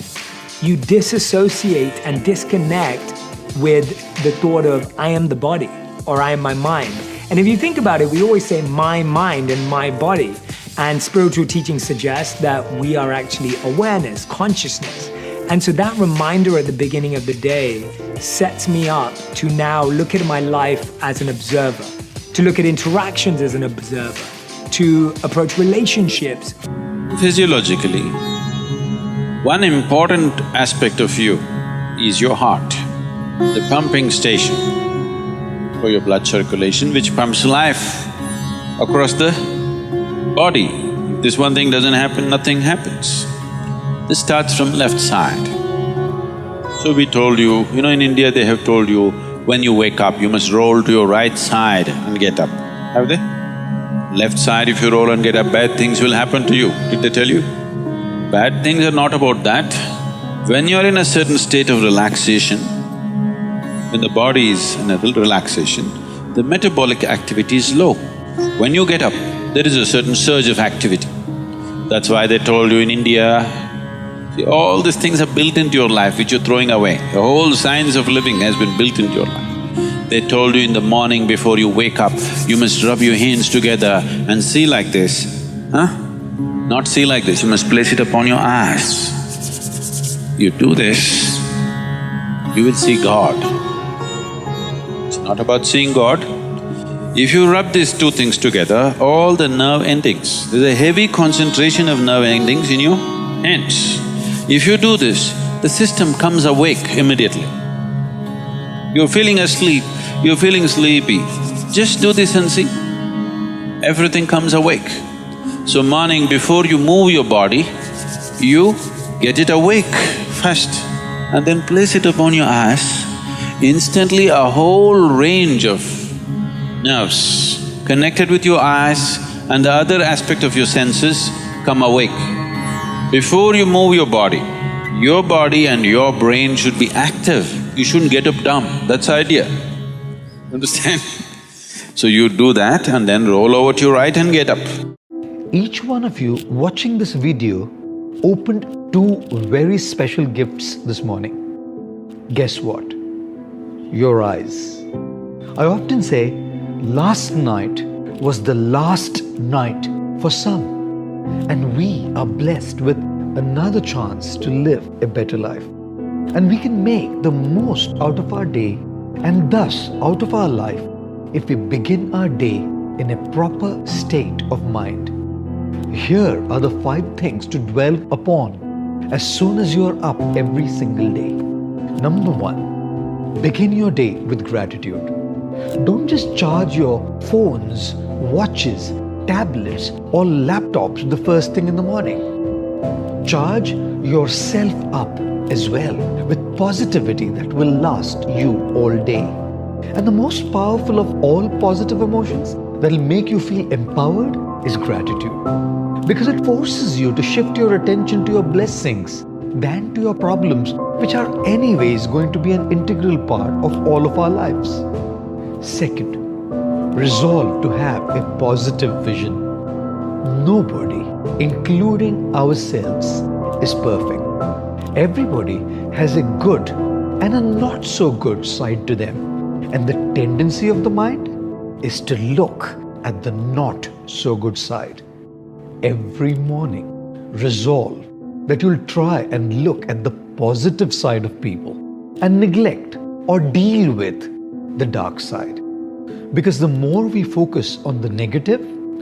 you disassociate and disconnect with the thought of, I am the body, or I am my mind. And if you think about it, we always say my mind and my body. And spiritual teachings suggest that we are actually awareness, consciousness. And so that reminder at the beginning of the day sets me up to now look at my life as an observer, to look at interactions as an observer, to approach relationships. Physiologically, one important aspect of you is your heart, the pumping station for your blood circulation, which pumps life across the body. If this one thing doesn't happen, nothing happens. This starts from left side. So we told you, in India they have told you, when you wake up, you must roll to your right side and get up. Have they? Left side, if you roll and get up, bad things will happen to you. Did they tell you? Bad things are not about that. When you're in a certain state of relaxation, when the body is in a relaxation, the metabolic activity is low. When you get up, there is a certain surge of activity. That's why they told you in India, see, all these things are built into your life which you're throwing away. The whole science of living has been built into your life. They told you in the morning before you wake up, you must rub your hands together and see like this, huh? Not see like this, you must place it upon your eyes. You do this, you will see God. It's not about seeing God. If you rub these two things together, all the nerve endings, there's a heavy concentration of nerve endings in your hands. If you do this, the system comes awake immediately. You're feeling asleep, you're feeling sleepy, just do this and see. Everything comes awake. So morning, before you move your body, you get it awake first and then place it upon your eyes. Instantly a whole range of nerves connected with your eyes and the other aspect of your senses come awake. Before you move your body and your brain should be active. You shouldn't get up dumb, that's the idea. Understand? So you do that and then roll over to your right and get up. Each one of you watching this video opened 2 very special gifts this morning. Guess what? Your eyes. I often say, last night was the last night for some, and we are blessed with another chance to live a better life. And we can make the most out of our day and thus out of our life if we begin our day in a proper state of mind. Here are the 5 things to dwell upon as soon as you are up every single day. Number 1, begin your day with gratitude. Don't just charge your phones, watches, tablets or laptops the first thing in the morning. Charge yourself up as well with positivity that will last you all day. And the most powerful of all positive emotions that will make you feel empowered is gratitude. Because it forces you to shift your attention to your blessings than to your problems, which are anyways going to be an integral part of all of our lives. Second, resolve to have a positive vision. Nobody, including ourselves, is perfect. Everybody has a good and a not so good side to them. And the tendency of the mind is to look at the not so good side. Every morning, resolve that you'll try and look at the positive side of people and neglect or deal with the dark side. Because the more we focus on the negative,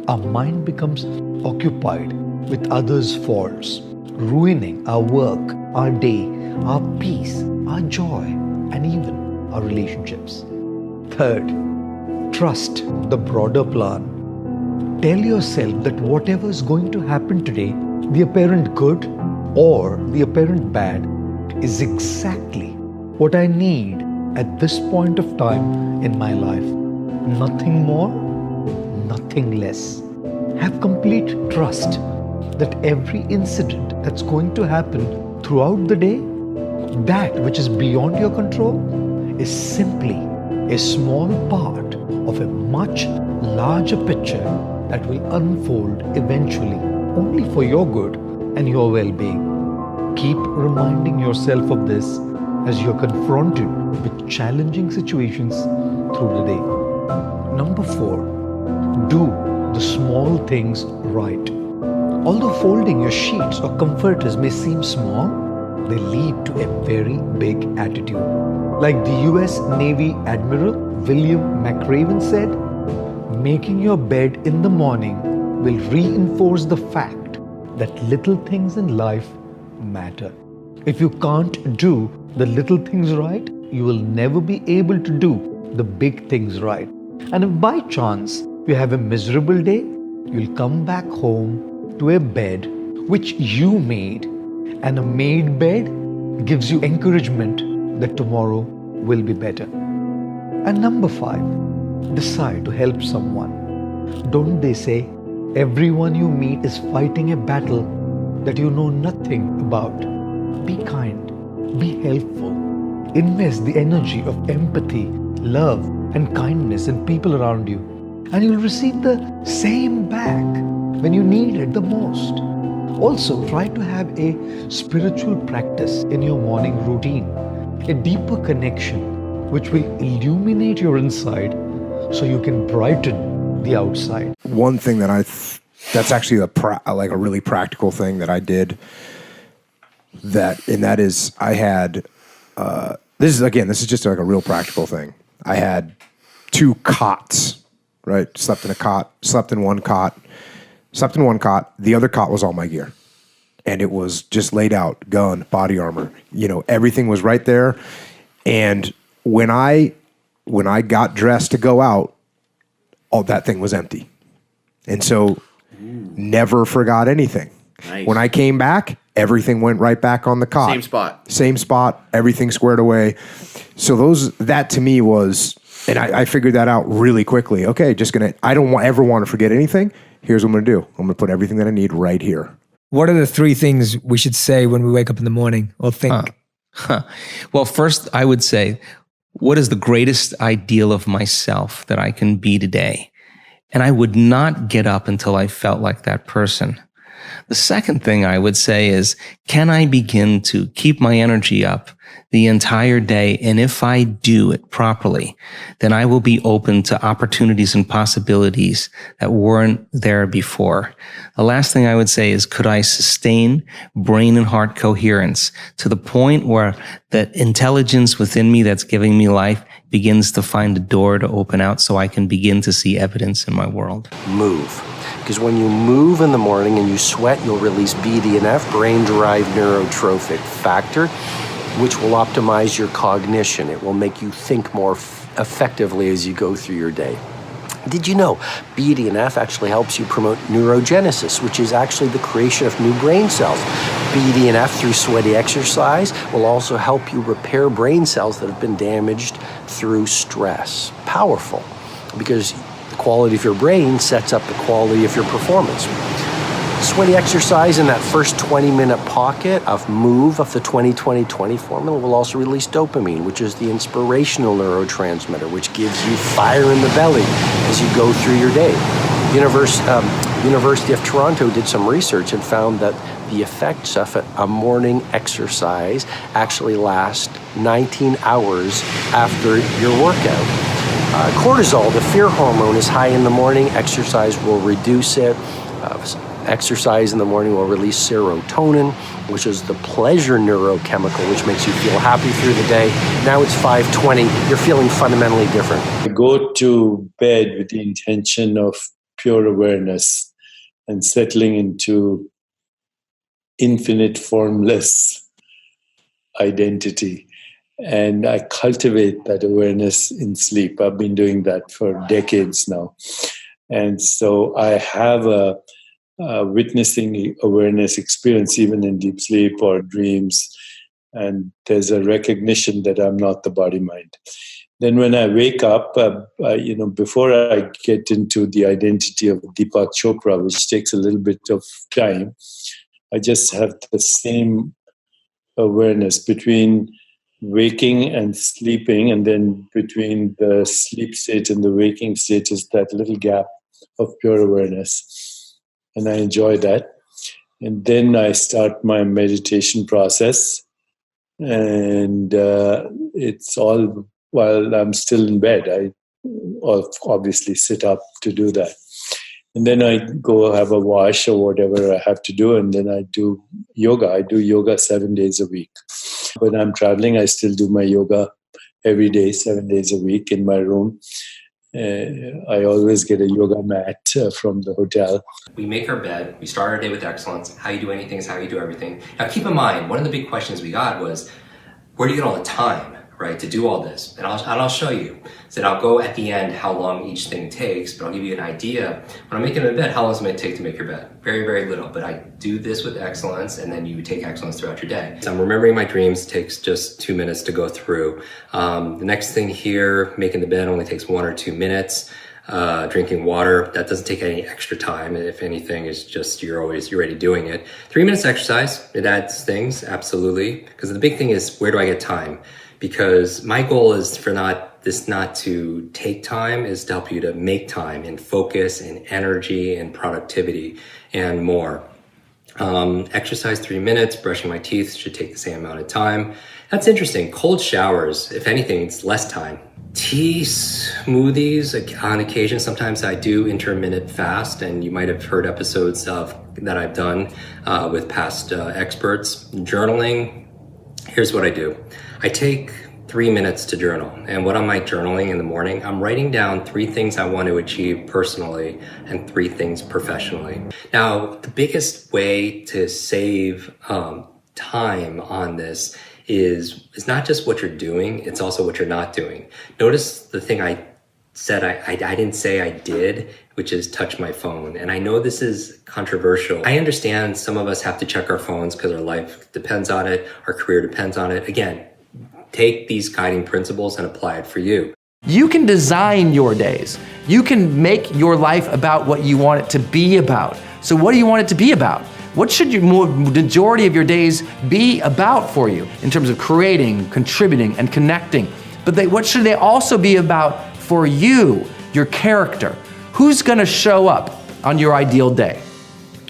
our mind becomes occupied with others' faults, ruining our work, our day, our peace, our joy, and even our relationships. Third, trust the broader plan. Tell yourself that whatever is going to happen today, the apparent good or the apparent bad, is exactly what I need at this point of time in my life. Nothing more, nothing less. Have complete trust that every incident that's going to happen throughout the day, that which is beyond your control, is simply a small part of a much larger picture that will unfold eventually only for your good and your well-being. Keep reminding yourself of this as you're confronted with challenging situations through the day. Number 4, do the small things right. Although folding your sheets or comforters may seem small, they lead to a very big attitude. Like the US Navy Admiral William McRaven said, making your bed in the morning will reinforce the fact that little things in life matter. If you can't do the little things right, you will never be able to do the big things right. And if by chance you have a miserable day, you'll come back home to a bed which you made, and a made bed gives you encouragement that tomorrow will be better. And number 5, decide to help someone. Don't they say everyone you meet is fighting a battle that you know nothing about? Be kind, be helpful, invest the energy of empathy, love, and kindness in people around you, and you'll receive the same back when you need it the most. Also, try to have a spiritual practice in your morning routine, a deeper connection which will illuminate your inside so you can brighten the outside. One thing that that's actually a really practical thing that I did, that is I had this is just like a real practical thing. I had 2 cots, right? Slept in one cot. The other cot was all my gear. And it was just laid out, gun, body armor, everything was right there. And when I got dressed to go out, all that thing was empty. And so Never forgot anything. Nice. When I came back, everything went right back on the cot. Same spot, everything squared away. So that to me was, and I figured that out really quickly. Okay, I don't ever want to forget anything. Here's what I'm going to do. I'm going to put everything that I need right here. What are the 3 things we should say when we wake up in the morning or think? Well, first I would say, what is the greatest ideal of myself that I can be today? And I would not get up until I felt like that person. The second thing I would say is, can I begin to keep my energy up the entire day? And if I do it properly, then I will be open to opportunities and possibilities that weren't there before. The last thing I would say is, could I sustain brain and heart coherence to the point where that intelligence within me that's giving me life begins to find a door to open out so I can begin to see evidence in my world? Move. Because when you move in the morning and you sweat, you'll release BDNF, brain-derived neurotrophic factor, which will optimize your cognition. It will make you think more effectively as you go through your day. Did you know BDNF actually helps you promote neurogenesis, which is actually the creation of new brain cells? BDNF through sweaty exercise will also help you repair brain cells that have been damaged through stress. Powerful, because the quality of your brain sets up the quality of your performance. Sweaty exercise in that first 20-minute pocket of move of the 20-20-20 formula will also release dopamine, which is the inspirational neurotransmitter, which gives you fire in the belly as you go through your day. University of Toronto did some research and found that the effects of a morning exercise actually last 19 hours after your workout. Cortisol, the fear hormone, is high in the morning. Exercise will reduce it. Exercise in the morning will release serotonin, which is the pleasure neurochemical, which makes you feel happy through the day. Now it's 5:20. You're feeling fundamentally different. I go to bed with the intention of pure awareness and settling into infinite formless identity. And I cultivate that awareness in sleep. I've been doing that for decades now. And so I have a witnessing awareness experience even in deep sleep or dreams. And there's a recognition that I'm not the body mind. Then when I wake up, before I get into the identity of Deepak Chopra, which takes a little bit of time, I just have the same awareness between waking and sleeping, and then between the sleep state and the waking state is that little gap of pure awareness. And I enjoy that. And then I start my meditation process, and it's all while I'm still in bed. I obviously sit up to do that. And then I go have a wash or whatever I have to do, and then I do yoga. I do yoga 7 days a week. When I'm traveling, I still do my yoga every day, 7 days a week in my room. I always get a yoga mat from the hotel. We make our bed, we start our day with excellence. How you do anything is how you do everything. Now keep in mind, one of the big questions we got was, where do you get all the time, right, to do all this? And I'll show you. So I'll go at the end how long each thing takes, but I'll give you an idea. When I'm making a bed, how long does it take to make your bed? Very, very little, but I do this with excellence, and then you take excellence throughout your day. So I'm remembering my dreams, takes just 2 minutes to go through. The next thing here, making the bed only takes 1 or 2 minutes. Drinking water, that doesn't take any extra time. If anything, it's just you're already doing it. 3 minutes exercise, it adds things, absolutely. Because the big thing is, where do I get time? Because my goal is for not to take time, is to help you to make time and focus and energy and productivity and more. Exercise 3 minutes, brushing my teeth should take the same amount of time. That's interesting. Cold showers, if anything, it's less time. Tea, smoothies, on occasion, sometimes I do intermittent fast, and you might have heard episodes that I've done with past experts. Journaling, here's what I do. I take 3 minutes to journal. And what am I journaling in the morning? I'm writing down 3 things I want to achieve personally and 3 things professionally. Now, the biggest way to save time on this is not just what you're doing, it's also what you're not doing. Notice the thing I said I didn't say I did which is touch my phone. And I know this is controversial. I understand some of us have to check our phones because our life depends on it, our career depends on it. Again, take these guiding principles and apply it for you. You can design your days. You can make your life about what you want it to be about. So what do you want it to be about? What should your majority of your days be about for you in terms of creating, contributing, and connecting? But what should they also be about for you, your character? Who's gonna show up on your ideal day?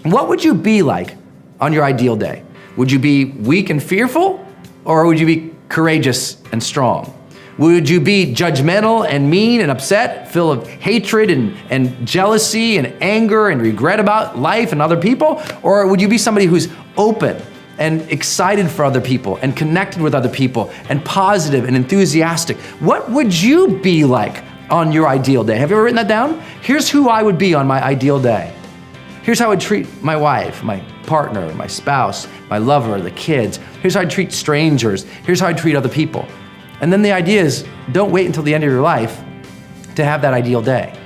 What would you be like on your ideal day? Would you be weak and fearful, or would you be courageous and strong? Would you be judgmental and mean and upset, full of hatred and jealousy and anger and regret about life and other people? Or would you be somebody who's open and excited for other people and connected with other people and positive and enthusiastic? What would you be like on your ideal day? Have you ever written that down? Here's who I would be on my ideal day. Here's how I would treat my wife, my partner, my spouse, my lover, the kids. Here's how I treat strangers. Here's how I treat other people. And then the idea is, don't wait until the end of your life to have that ideal day.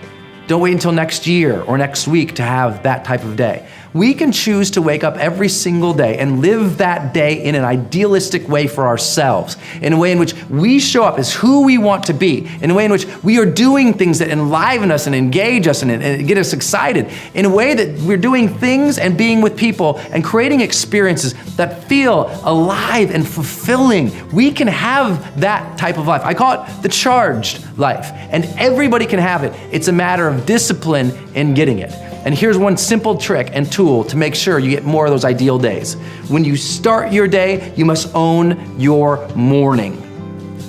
Don't wait until next year or next week to have that type of day. We can choose to wake up every single day and live that day in an idealistic way for ourselves, in a way in which we show up as who we want to be, in a way in which we are doing things that enliven us and engage us and get us excited, in a way that we're doing things and being with people and creating experiences that feel alive and fulfilling. We can have that type of life. I call it the charged life, and everybody can have it. It's a matter of discipline in getting it. And here's one simple trick and tool to make sure you get more of those ideal days. When you start your day, you must own your morning.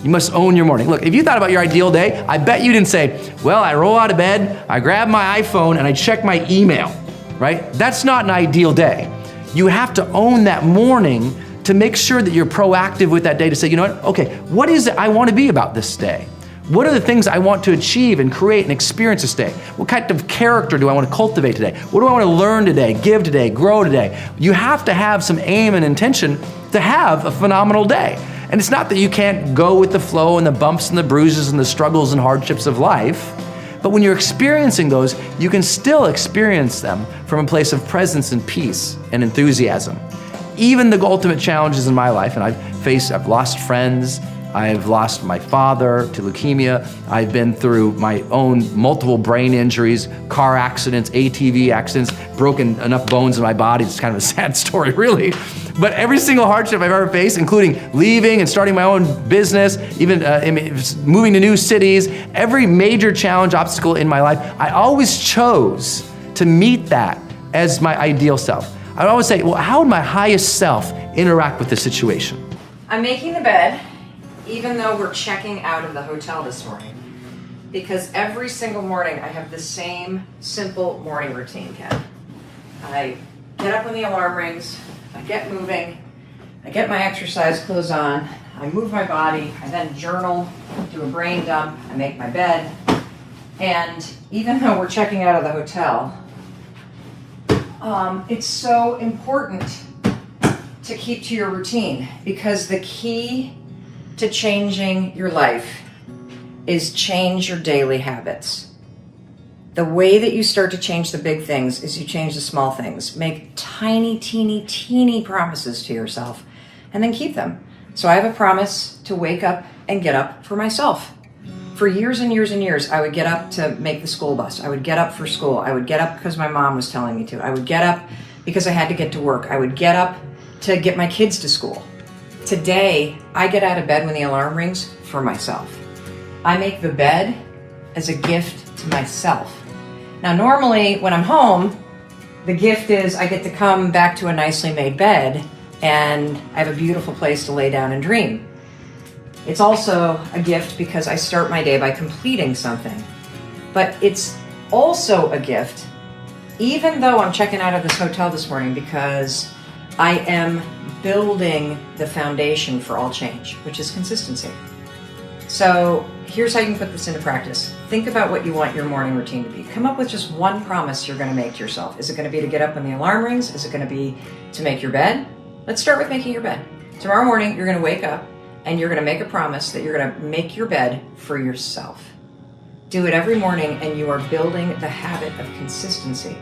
You must own your morning. Look, if you thought about your ideal day, I bet you didn't say, well, I roll out of bed, I grab my iPhone, and I check my email, right? That's not an ideal day. You have to own that morning to make sure that you're proactive with that day to say, you know what, okay, what is it I want to be about this day? What are the things I want to achieve and create and experience this day? What kind of character do I want to cultivate today? What do I want to learn today, give today, grow today? You have to have some aim and intention to have a phenomenal day. And it's not that you can't go with the flow and the bumps and the bruises and the struggles and hardships of life, but when you're experiencing those, you can still experience them from a place of presence and peace and enthusiasm. Even the ultimate challenges in my life, and I've lost friends, I've lost my father to leukemia. I've been through my own multiple brain injuries, car accidents, ATV accidents, broken enough bones in my body. It's kind of a sad story, really. But every single hardship I've ever faced, including leaving and starting my own business, even moving to new cities, every major challenge, obstacle in my life, I always chose to meet that as my ideal self. I'd always say, well, how would my highest self interact with the situation? I'm making the bed, even though we're checking out of the hotel this morning, because every single morning I have the same simple morning routine, Ken. I get up when the alarm rings, I get moving, I get my exercise clothes on, I move my body, I then journal, do a brain dump, I make my bed, and even though we're checking out of the hotel, it's so important to keep to your routine, because the key to changing your life is change your daily habits. The way that you start to change the big things is you change the small things. Make tiny, teeny promises to yourself and then keep them. So I have a promise to wake up and get up for myself. For years and years and years, I would get up to make the school bus. I would get up for school. I would get up because my mom was telling me to. I would get up because I had to get to work. I would get up to get my kids to school. Today, I get out of bed when the alarm rings for myself. I make the bed as a gift to myself. Now, normally when I'm home, the gift is I get to come back to a nicely made bed and I have a beautiful place to lay down and dream. It's also a gift because I start my day by completing something. But it's also a gift, even though I'm checking out of this hotel this morning, because I am building the foundation for all change, which is consistency. So here's how you can put this into practice. Think about what you want your morning routine to be. Come up with just one promise you're going to make to yourself. Is it going to be to get up when the alarm rings? Is it going to be to make your bed? Let's start with making your bed. Tomorrow morning, you're going to wake up and you're going to make a promise that you're going to make your bed for yourself. Do it every morning and you are building the habit of consistency.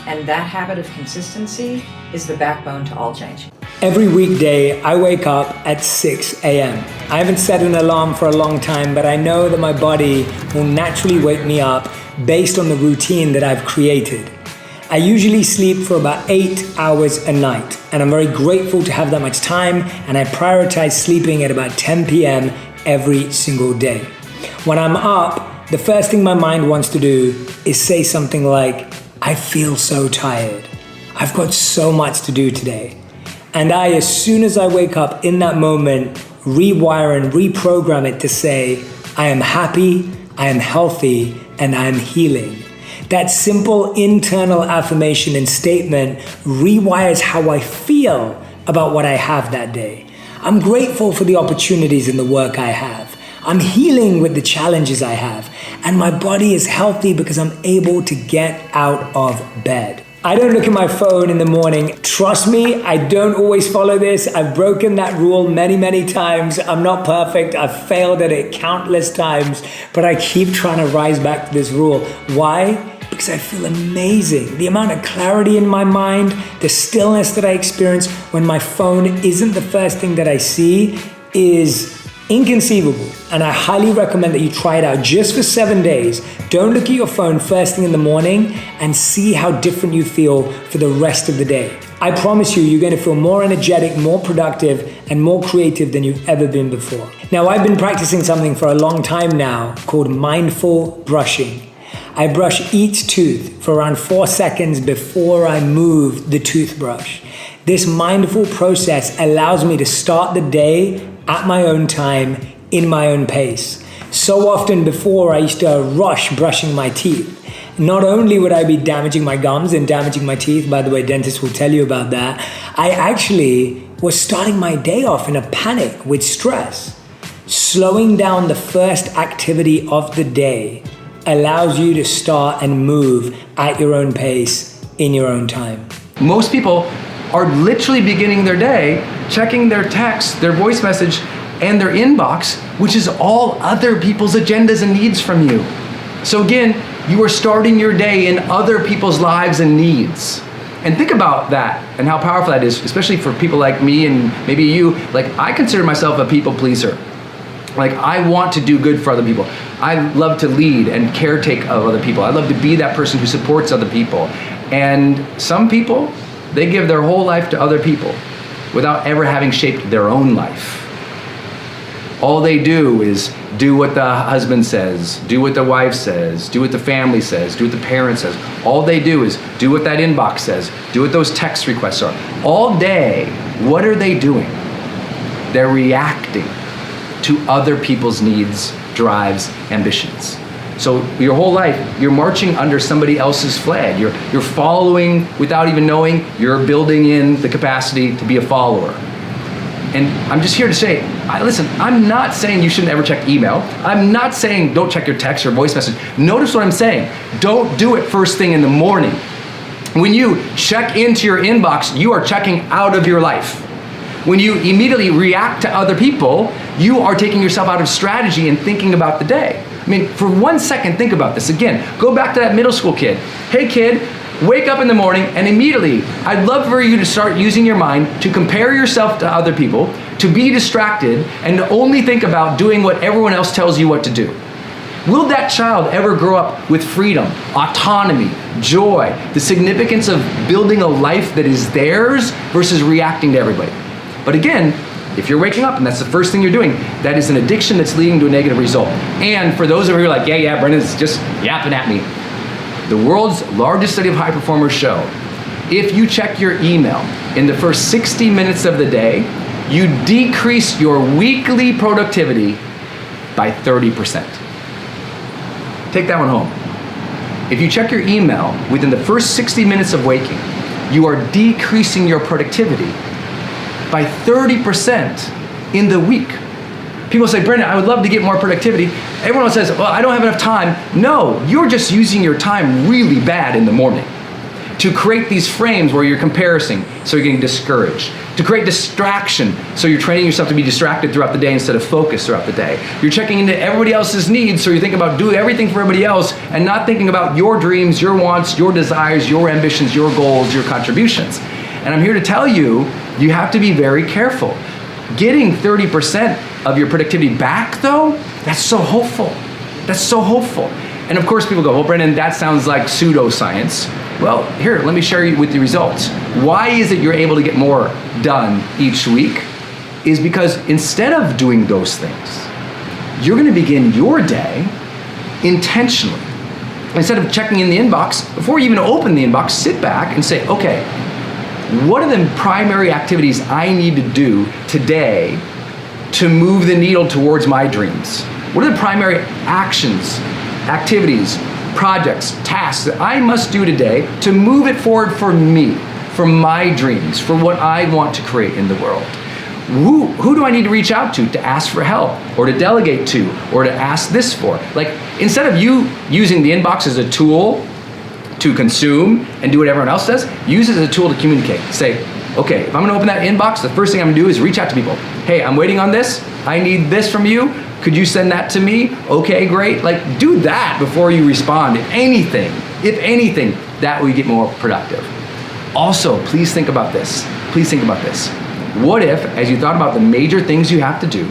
And that habit of consistency is the backbone to all change. Every weekday, I wake up at 6 a.m. I haven't set an alarm for a long time, but I know that my body will naturally wake me up based on the routine that I've created. I usually sleep for about 8 hours a night, and I'm very grateful to have that much time, and I prioritize sleeping at about 10 p.m. every single day. When I'm up, the first thing my mind wants to do is say something like, I feel so tired. I've got so much to do today. And I, as soon as I wake up in that moment, rewire and reprogram it to say, I am happy, I am healthy, and I am healing. That simple internal affirmation and statement rewires how I feel about what I have that day. I'm grateful for the opportunities in the work I have. I'm healing with the challenges I have. And my body is healthy because I'm able to get out of bed. I don't look at my phone in the morning. Trust me, I don't always follow this. I've broken that rule many, many times. I'm not perfect. I've failed at it countless times, but I keep trying to rise back to this rule. Why? Because I feel amazing. The amount of clarity in my mind, the stillness that I experience when my phone isn't the first thing that I see is inconceivable. And I highly recommend that you try it out just for 7 days. Don't look at your phone first thing in the morning and see how different you feel for the rest of the day. I promise you, you're going to feel more energetic, more productive, and more creative than you've ever been before. Now, I've been practicing something for a long time now called mindful brushing. I brush each tooth for around 4 seconds before I move the toothbrush. This mindful process allows me to start the day at my own time, in my own pace. So often before, I used to rush brushing my teeth. Not only would I be damaging my gums and damaging my teeth, by the way, dentists will tell you about that, I actually was starting my day off in a panic with stress. Slowing down the first activity of the day allows you to start and move at your own pace, in your own time. Most people are literally beginning their day checking their text, their voice message, and their inbox, which is all other people's agendas and needs from you. So again, you are starting your day in other people's lives and needs. And think about that and how powerful that is, especially for people like me and maybe you. Like, I consider myself a people pleaser. Like, I want to do good for other people. I love to lead and caretake of other people. I love to be that person who supports other people. And some people, they give their whole life to other people without ever having shaped their own life. All they do is do what the husband says, do what the wife says, do what the family says, do what the parent says. All they do is do what that inbox says, do what those text requests are. All day, what are they doing? They're reacting to other people's needs, drives, ambitions. So your whole life, you're marching under somebody else's flag. You're following without even knowing. You're building in the capacity to be a follower. And I'm just here to say, listen, I'm not saying you shouldn't ever check email. I'm not saying don't check your text or voice message. Notice what I'm saying. Don't do it first thing in the morning. When you check into your inbox, you are checking out of your life. When you immediately react to other people, you are taking yourself out of strategy and thinking about the day. I mean, for 1 second, think about this. Again, go back to that middle school kid. Hey kid, wake up in the morning and immediately, I'd love for you to start using your mind to compare yourself to other people, to be distracted, and to only think about doing what everyone else tells you what to do. Will that child ever grow up with freedom, autonomy, joy, the significance of building a life that is theirs versus reacting to everybody? But again, if you're waking up and that's the first thing you're doing, that is an addiction that's leading to a negative result. And for those of you who are like, yeah, Brendon's just yapping at me. The world's largest study of high performers show, if you check your email in the first 60 minutes of the day, you decrease your weekly productivity by 30%. Take that one home. If you check your email within the first 60 minutes of waking, you are decreasing your productivity by 30% in the week. People say, Brendon, I would love to get more productivity. Everyone says, well, I don't have enough time. No, you're just using your time really bad in the morning. To create these frames where you're comparing, so you're getting discouraged. To create distraction, so you're training yourself to be distracted throughout the day instead of focused throughout the day. You're checking into everybody else's needs, so you think about doing everything for everybody else and not thinking about your dreams, your wants, your desires, your ambitions, your goals, your contributions. And I'm here to tell you, you have to be very careful. Getting 30% of your productivity back though, that's so hopeful. That's so hopeful. And of course people go, well, Brendon, that sounds like pseudoscience. Well, here, let me share you with the results. Why is it you're able to get more done each week? Is because instead of doing those things, you're gonna begin your day intentionally. Instead of checking in the inbox, before you even open the inbox, sit back and say, okay, what are the primary activities I need to do today to move the needle towards my dreams? What are the primary actions, activities, projects, tasks that I must do today to move it forward for me, for my dreams, for what I want to create in the world? Who do I need to reach out to ask for help, or to delegate to, or to ask this for? Like, instead of you using the inbox as a tool to consume and do what everyone else does, use it as a tool to communicate. Say, okay, if I'm gonna open that inbox, the first thing I'm gonna do is reach out to people. Hey, I'm waiting on this. I need this from you. Could you send that to me? Okay, great. Like, do that before you respond. If anything, that will get more productive. Also, please think about this. Please think about this. What if, as you thought about the major things you have to do,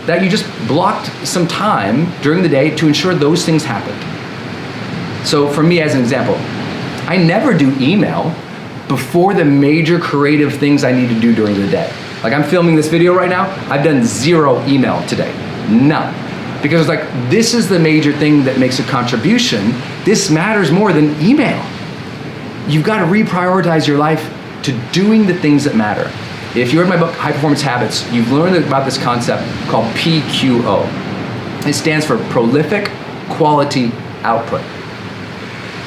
that you just blocked some time during the day to ensure those things happened? So for me, as an example, I never do email before the major creative things I need to do during the day. Like, I'm filming this video right now, I've done 0 email today, none. Because it's like, this is the major thing that makes a contribution. This matters more than email. You've got to reprioritize your life to doing the things that matter. If you read my book, High Performance Habits, you've learned about this concept called PQO. It stands for prolific quality output.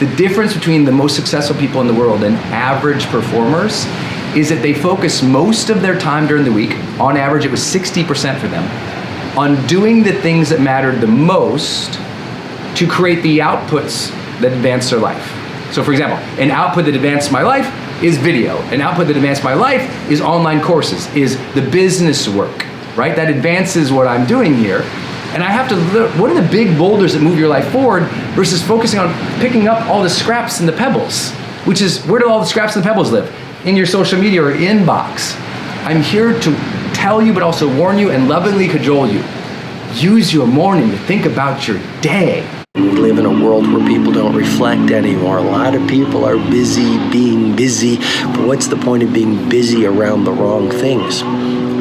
The difference between the most successful people in the world and average performers is that they focus most of their time during the week, on average it was 60% for them, on doing the things that mattered the most to create the outputs that advance their life. So for example, an output that advanced my life is video. An output that advanced my life is online courses, is the business work, right? That advances what I'm doing here. And I have to look, what are the big boulders that move your life forward versus focusing on picking up all the scraps and the pebbles, which is, where do all the scraps and the pebbles live? In your social media or inbox. I'm here to tell you, but also warn you and lovingly cajole you. Use your morning to think about your day. We live in a world where people don't reflect anymore. A lot of people are busy being busy, but what's the point of being busy around the wrong things?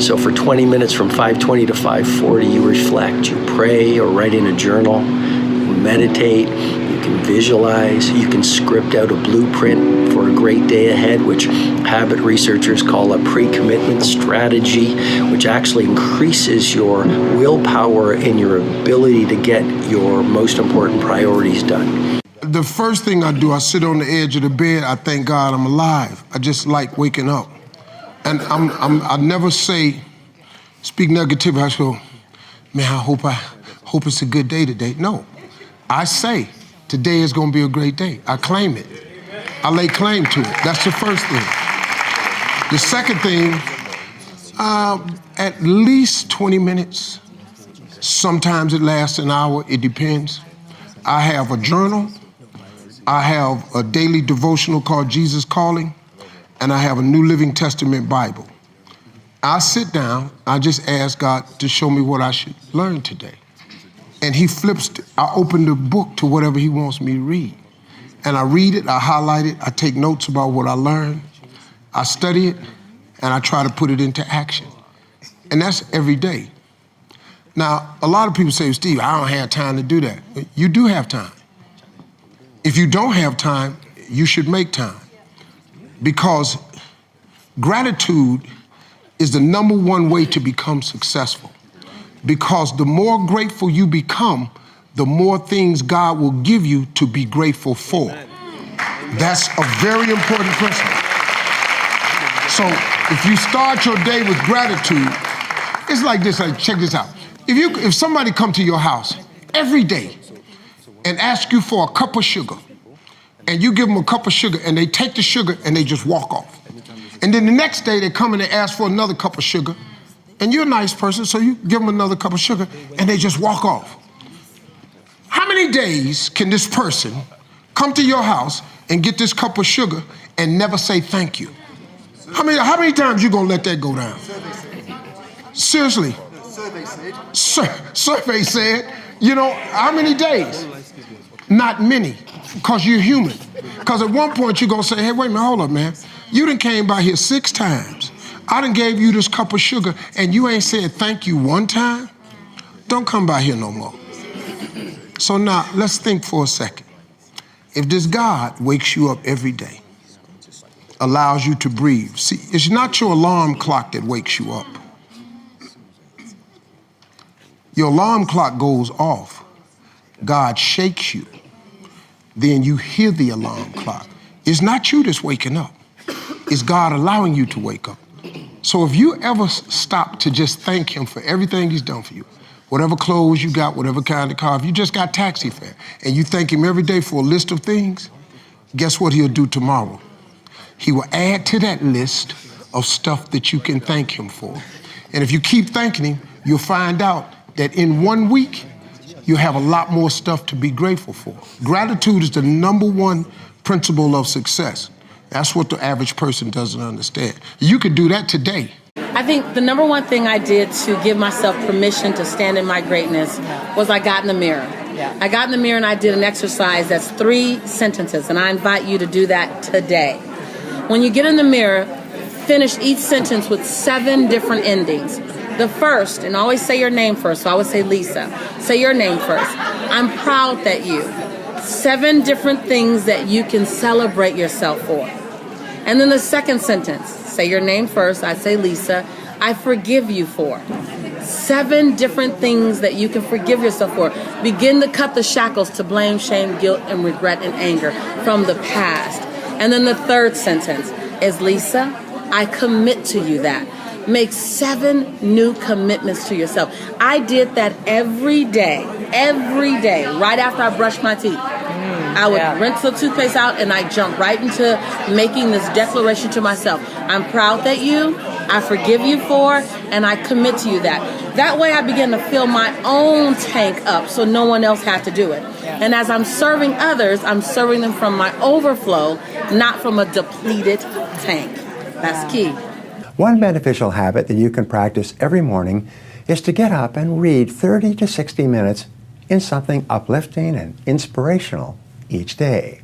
So for 20 minutes from 5:20 to 5:40, you reflect, you pray or write in a journal, you meditate, you can visualize, you can script out a blueprint for a great day ahead, which habit researchers call a pre-commitment strategy, which actually increases your willpower and your ability to get your most important priorities done. The first thing I do, I sit on the edge of the bed, I thank God I'm alive. I just like waking up. And I never speak negativity. I go, man, I hope it's a good day today. No, I say, today is gonna be a great day. I claim it. I lay claim to it. That's the first thing. The second thing, at least 20 minutes. Sometimes it lasts an hour, it depends. I have a journal. I have a daily devotional called Jesus Calling. And I have a New Living Testament Bible. I sit down, I just ask God to show me what I should learn today. And he flips, I open the book to whatever he wants me to read. And I read it, I highlight it, I take notes about what I learned, I study it, and I try to put it into action. And that's every day. Now, a lot of people say, Steve, I don't have time to do that. You do have time. If you don't have time, you should make time. Because gratitude is the #1 way to become successful. Because the more grateful you become, the more things God will give you to be grateful for. That's a very important principle. So if you start your day with gratitude, it's like this, check this out. If somebody come to your house every day and ask you for a cup of sugar, and you give them a cup of sugar, and they take the sugar and they just walk off. And then the next day they come and they ask for another cup of sugar, and you're a nice person, so you give them another cup of sugar, and they just walk off. How many days can this person come to your house and get this cup of sugar and never say thank you? How many times you gonna let that go down? Seriously. Survey said, you know, how many days? Not many, because you're human. Because at one point you're gonna say, hey, wait a minute, hold up, man. You done came by here 6 times. I done gave you this cup of sugar and you ain't said thank you one time? Don't come by here no more. So now, let's think for a second. If this God wakes you up every day, allows you to breathe. See, it's not your alarm clock that wakes you up. Your alarm clock goes off. God shakes you. Then you hear the alarm clock. It's not you that's waking up. It's God allowing you to wake up. So if you ever stop to just thank him for everything he's done for you, whatever clothes you got, whatever kind of car, if you just got taxi fare, and you thank him every day for a list of things, guess what he'll do tomorrow? He will add to that list of stuff that you can thank him for. And if you keep thanking him, you'll find out that in 1 week, you have a lot more stuff to be grateful for. Gratitude is the #1 principle of success. That's what the average person doesn't understand. You could do that today. I think the #1 thing I did to give myself permission to stand in my greatness was I got in the mirror. I got in the mirror and I did an exercise that's 3 sentences, and I invite you to do that today. When you get in the mirror, finish each sentence with 7 different endings. The first, and always say your name first, so I would say Lisa. Say your name first. I'm proud that you. 7 different things that you can celebrate yourself for. And then the second sentence, say your name first, I say Lisa, I forgive you for. 7 different things that you can forgive yourself for. Begin to cut the shackles to blame, shame, guilt, and regret and anger from the past. And then the third sentence is, Lisa, I commit to you that. Make 7 new commitments to yourself. I did that every day, right after I brushed my teeth. I would rinse the toothpaste out and I jumped right into making this declaration to myself. I'm proud that you, I forgive you for, and I commit to you that. That way I began to fill my own tank up so no one else had to do it. And as I'm serving others, I'm serving them from my overflow, not from a depleted tank. That's key. One beneficial habit that you can practice every morning is to get up and read 30 to 60 minutes in something uplifting and inspirational each day.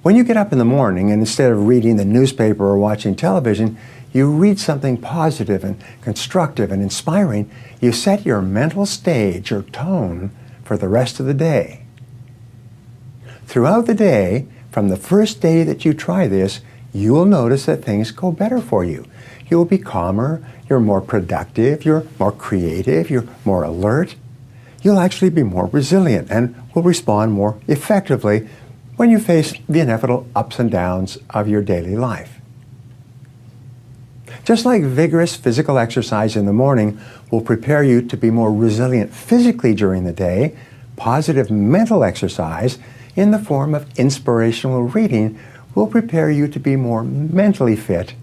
When you get up in the morning and instead of reading the newspaper or watching television, you read something positive and constructive and inspiring, you set your mental stage or tone for the rest of the day. Throughout the day, from the first day that you try this, you will notice that things go better for you. You will be calmer, you're more productive, you're more creative, you're more alert. You'll actually be more resilient and will respond more effectively when you face the inevitable ups and downs of your daily life. Just like vigorous physical exercise in the morning will prepare you to be more resilient physically during the day, positive mental exercise in the form of inspirational reading will prepare you to be more mentally fit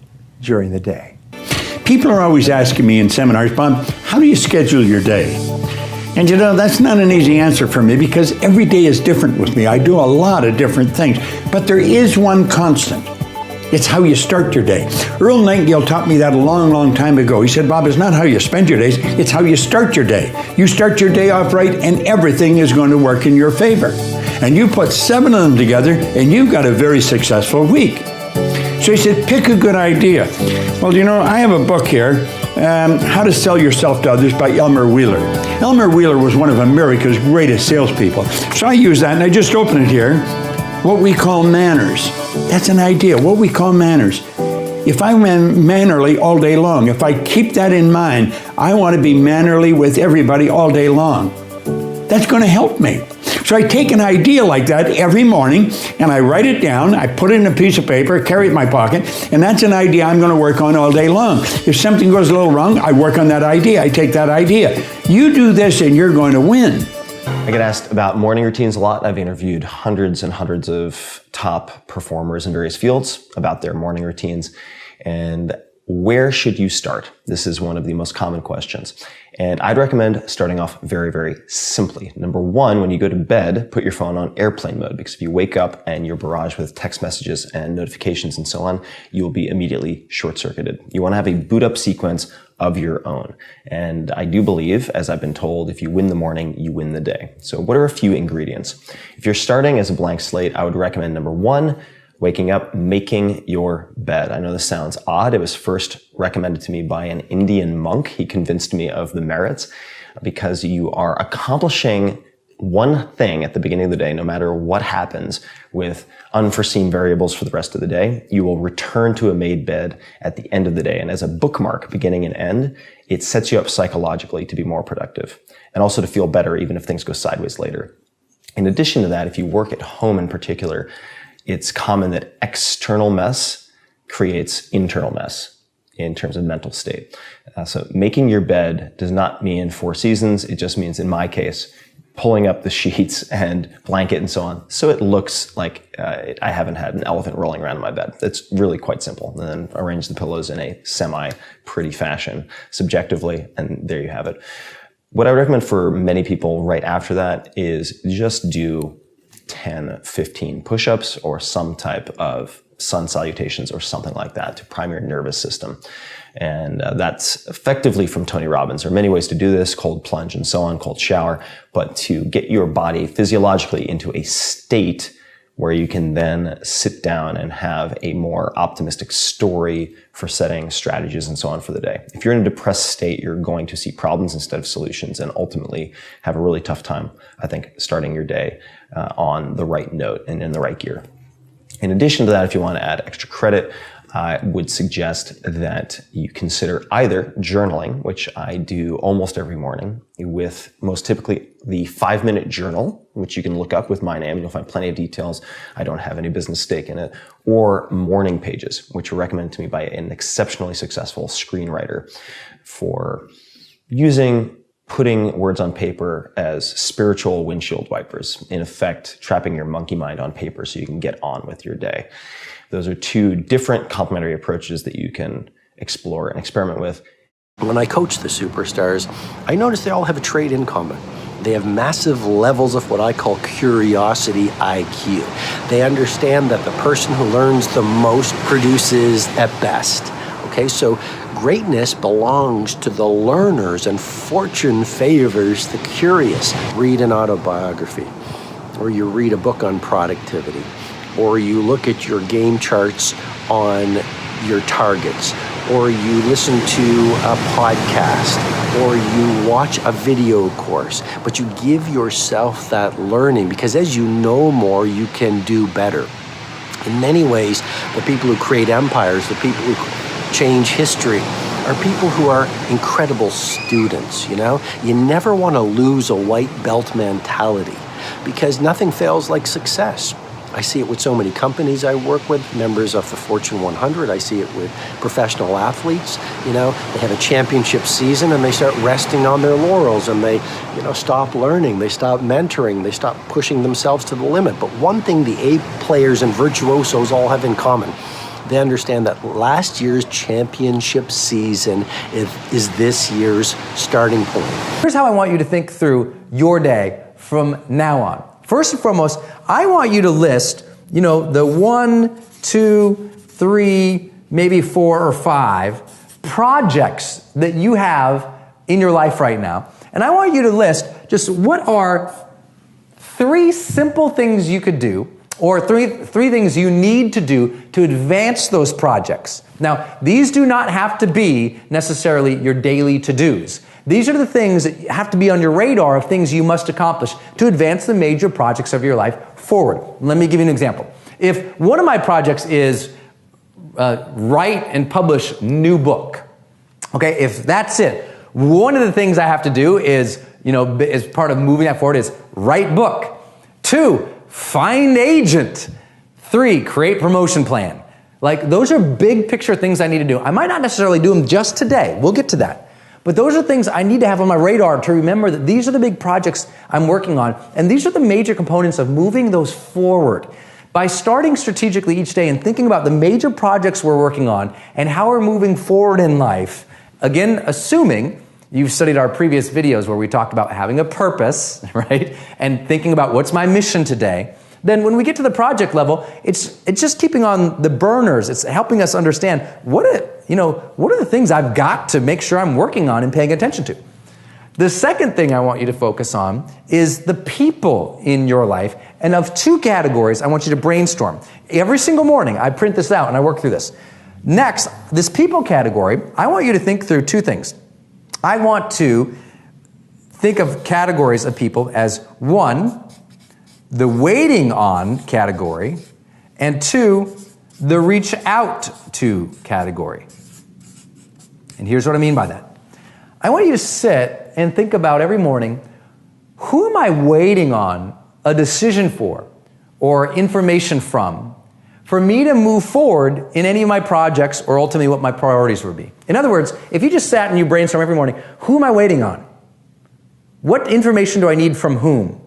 during the day. People are always asking me in seminars, Bob, how do you schedule your day? And you know, that's not an easy answer for me because every day is different with me. I do a lot of different things, but there is one constant. It's how you start your day. Earl Nightingale taught me that a long, long time ago. He said, Bob, it's not how you spend your days, it's how you start your day. You start your day off right and everything is going to work in your favor. And you put 7 of them together and you've got a very successful week. So he said, pick a good idea. Well, you know, I have a book here, How to Sell Yourself to Others by Elmer Wheeler. Elmer Wheeler was one of America's greatest salespeople. So I use that and I just open it here. What we call manners. That's an idea, what we call manners. If I ran mannerly all day long, if I keep that in mind, I want to be mannerly with everybody all day long. That's going to help me. So I take an idea like that every morning and I write it down, I put it in a piece of paper, carry it in my pocket, and that's an idea I'm going to work on all day long. If something goes a little wrong, I work on that idea, I take that idea. You do this and you're going to win. I get asked about morning routines a lot. I've interviewed hundreds and hundreds of top performers in various fields about their morning routines. And where should you start? This is one of the most common questions. And I'd recommend starting off very, very simply. Number one, when you go to bed, put your phone on airplane mode, because if you wake up and you're barraged with text messages and notifications and so on, you will be immediately short-circuited. You want to have a boot up sequence of your own. And I do believe, as I've been told, if you win the morning, you win the day. So what are a few ingredients? If you're starting as a blank slate, I would recommend number one, waking up, making your bed. I know this sounds odd. It was first recommended to me by an Indian monk. He convinced me of the merits, because you are accomplishing one thing at the beginning of the day, no matter what happens with unforeseen variables for the rest of the day. You will return to a made bed at the end of the day. And as a bookmark, beginning and end, it sets you up psychologically to be more productive and also to feel better even if things go sideways later. In addition to that, if you work at home in particular, it's common that external mess creates internal mess in terms of mental state. So making your bed does not mean 4 seasons. It just means, in my case, pulling up the sheets and blanket and so on, so it looks like I haven't had an elephant rolling around in my bed. It's really quite simple. And then arrange the pillows in a semi-pretty fashion, subjectively, and there you have it. What I would recommend for many people right after that is just do 10, 15 push-ups or some type of sun salutations or something like that to prime your nervous system. And that's effectively from Tony Robbins. There are many ways to do this, cold plunge and so on, cold shower, but to get your body physiologically into a state where you can then sit down and have a more optimistic story for setting strategies and so on for the day. If you're in a depressed state, you're going to see problems instead of solutions and ultimately have a really tough time, I think, starting your day on the right note and in the right gear. In addition to that, if you want to add extra credit, I would suggest that you consider either journaling, which I do almost every morning, with most typically the 5-minute journal, which you can look up with my name. You'll find plenty of details. I don't have any business stake in it. Or morning pages, which were recommended to me by an exceptionally successful screenwriter for putting words on paper as spiritual windshield wipers, in effect, trapping your monkey mind on paper so you can get on with your day. Those are 2 different complementary approaches that you can explore and experiment with. When I coach the superstars, I notice they all have a trait in common. They have massive levels of what I call curiosity IQ. They understand that the person who learns the most produces at best. Okay, so greatness belongs to the learners and fortune favors the curious. Read an autobiography, or you read a book on productivity, or you look at your game charts on your targets, or you listen to a podcast, or you watch a video course, but you give yourself that learning, because as you know more, you can do better. In many ways, the people who create empires, the people who change history, are people who are incredible students, you know? You never want to lose a white belt mentality, because nothing fails like success. I see it with so many companies I work with, members of the Fortune 100. I see it with professional athletes. You know, they have a championship season and they start resting on their laurels, and they, stop learning, they stop mentoring, they stop pushing themselves to the limit. But one thing the A players and virtuosos all have in common: they understand that last year's championship season is this year's starting point. Here's how I want you to think through your day from now on. First and foremost, I want you to list, the 1, 2, 3, maybe 4 or 5 projects that you have in your life right now. And I want you to list just what are 3 simple things you could do, or three things you need to do to advance those projects. Now, these do not have to be necessarily your daily to-dos. These are the things that have to be on your radar of things you must accomplish to advance the major projects of your life forward. Let me give you an example. If one of my projects is write and publish new book, okay, if that's it, one of the things I have to do is, as part of moving that forward, is write book. 2, find agent. 3, create promotion plan. Like, those are big picture things I need to do. I might not necessarily do them just today. We'll get to that. But those are things I need to have on my radar to remember that these are the big projects I'm working on, and these are the major components of moving those forward. By starting strategically each day and thinking about the major projects we're working on and how we're moving forward in life, again, assuming you've studied our previous videos where we talked about having a purpose, right? And thinking about what's my mission today. Then when we get to the project level, it's just keeping on the burners. It's helping us understand what are the things I've got to make sure I'm working on and paying attention to. The second thing I want you to focus on is the people in your life. And of two categories, I want you to brainstorm. Every single morning, I print this out and I work through this. Next, this people category, I want you to think through two things. I want to think of categories of people as one, the waiting on category, and two, the reach out to category. And here's what I mean by that. I want you to sit and think about every morning, who am I waiting on a decision for or information from for me to move forward in any of my projects or ultimately what my priorities would be? In other words, if you just sat and you brainstorm every morning, who am I waiting on? What information do I need from whom?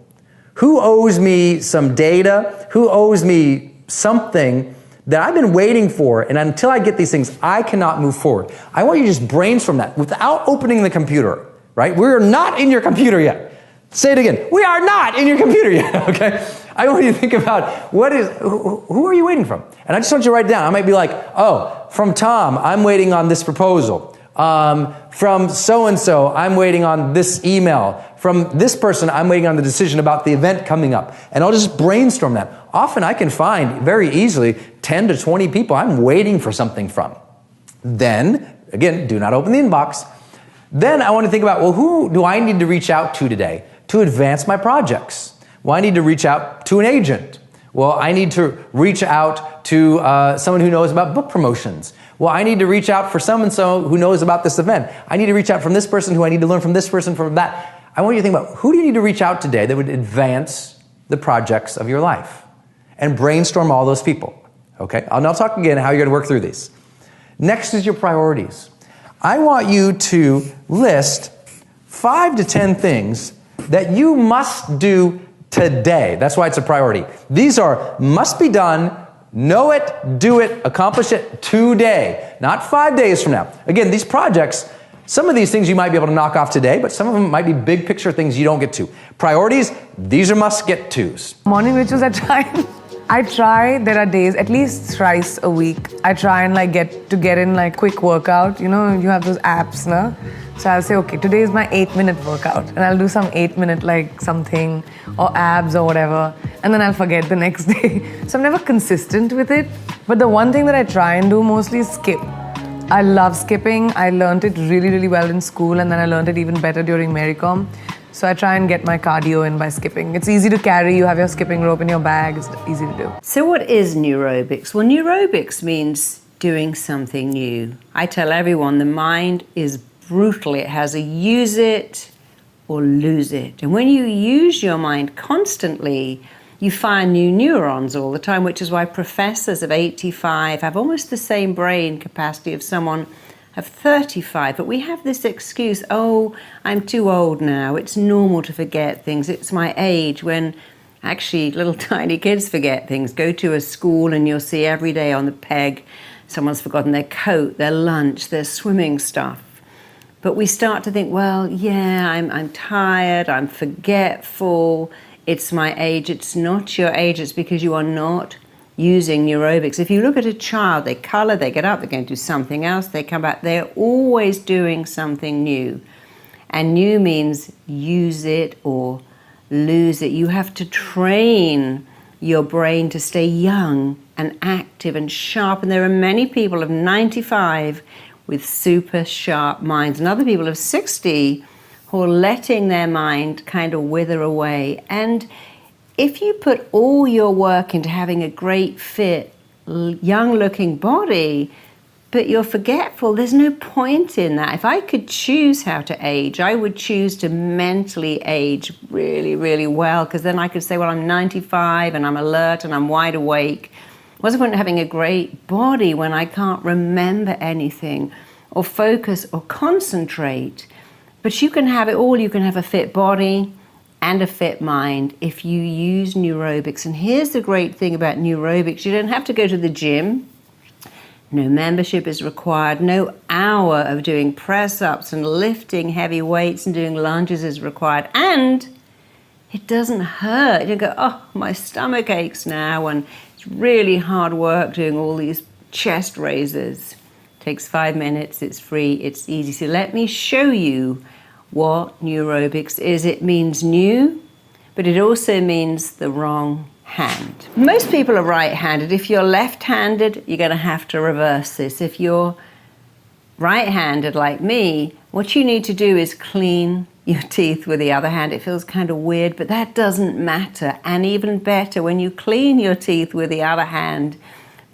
Who owes me some data? Who owes me something that I've been waiting for, and until I get these things, I cannot move forward? I want you to just brainstorm that without opening the computer, right? We're not in your computer yet. Say it again. We are not in your computer yet, okay? I want you to think about who are you waiting from? And I just want you to write it down. I might be like, oh, from Tom, I'm waiting on this proposal. From so-and-so, I'm waiting on this email. From this person, I'm waiting on the decision about the event coming up. And I'll just brainstorm that. Often I can find very easily 10 to 20 people I'm waiting for something from. Then, again, do not open the inbox. Then I want to think about, well, who do I need to reach out to today to advance my projects? Well, I need to reach out to an agent. Well, I need to reach out to someone who knows about book promotions. Well, I need to reach out for so-and-so who knows about this event. I need to reach out from this person who I need to learn from this person from that. I want you to think about, who do you need to reach out today that would advance the projects of your life? And brainstorm all those people. Okay? I'll talk again how you're going to work through these. Next is your priorities. I want you to list 5 to 10 things that you must do today. That's why it's a priority. These are must be done, know it, do it, accomplish it today, not 5 days from now. Again, these projects, some of these things you might be able to knock off today, but some of them might be big picture things you don't get to. Priorities, these are must get tos. Morning rituals, there are days, at least thrice a week, I try and get in quick workout. You know, you have those apps, no? So I'll say, okay, today is my 8-minute workout. And I'll do some 8-minute something or abs or whatever. And then I'll forget the next day. So I'm never consistent with it. But the one thing that I try and do mostly is skip. I love skipping. I learned it really, really well in school. And then I learned it even better during Maricom. So I try and get my cardio in by skipping. It's easy to carry. You have your skipping rope in your bag. It's easy to do. So what is Neurobics? Well, Neurobics means doing something new. I tell everyone the mind is brutal. It has a use it or lose it. And when you use your mind constantly, you fire new neurons all the time, which is why professors of 85 have almost the same brain capacity of someone of 35. But we have this excuse, oh, I'm too old now. It's normal to forget things. It's my age, when actually little tiny kids forget things. Go to a school and you'll see every day on the peg, someone's forgotten their coat, their lunch, their swimming stuff. But we start to think, well, yeah, I'm tired, I'm forgetful, it's my age. It's not your age, it's because you are not using Neurobics. If you look at a child, they color, they get up, they're going to do something else, they come back, they're always doing something new. And new means use it or lose it. You have to train your brain to stay young and active and sharp. And there are many people of 95 with super sharp minds, and other people of 60 who are letting their mind kind of wither away. And if you put all your work into having a great fit, young-looking body, but you're forgetful, there's no point in that. If I could choose how to age, I would choose to mentally age really, really well, because then I could say, well, I'm 95 and I'm alert and I'm wide awake. What's the point of having a great body when I can't remember anything? or focus or concentrate. But you can have it all. You can have a fit body and a fit mind if you use Neurobics. And here's the great thing about Neurobics. You don't have to go to the gym. No membership is required. No hour of doing press-ups and lifting heavy weights and doing lunges is required. And it doesn't hurt. You don't go, oh, my stomach aches now, and it's really hard work doing all these chest raises. It takes 5 minutes, it's free, it's easy. So let me show you what Neurobics is. It means new, but it also means the wrong hand. Most people are right-handed. If you're left-handed, you're going to have to reverse this. If you're right-handed like me, what you need to do is clean your teeth with the other hand. It feels kind of weird, but that doesn't matter. And even better, when you clean your teeth with the other hand,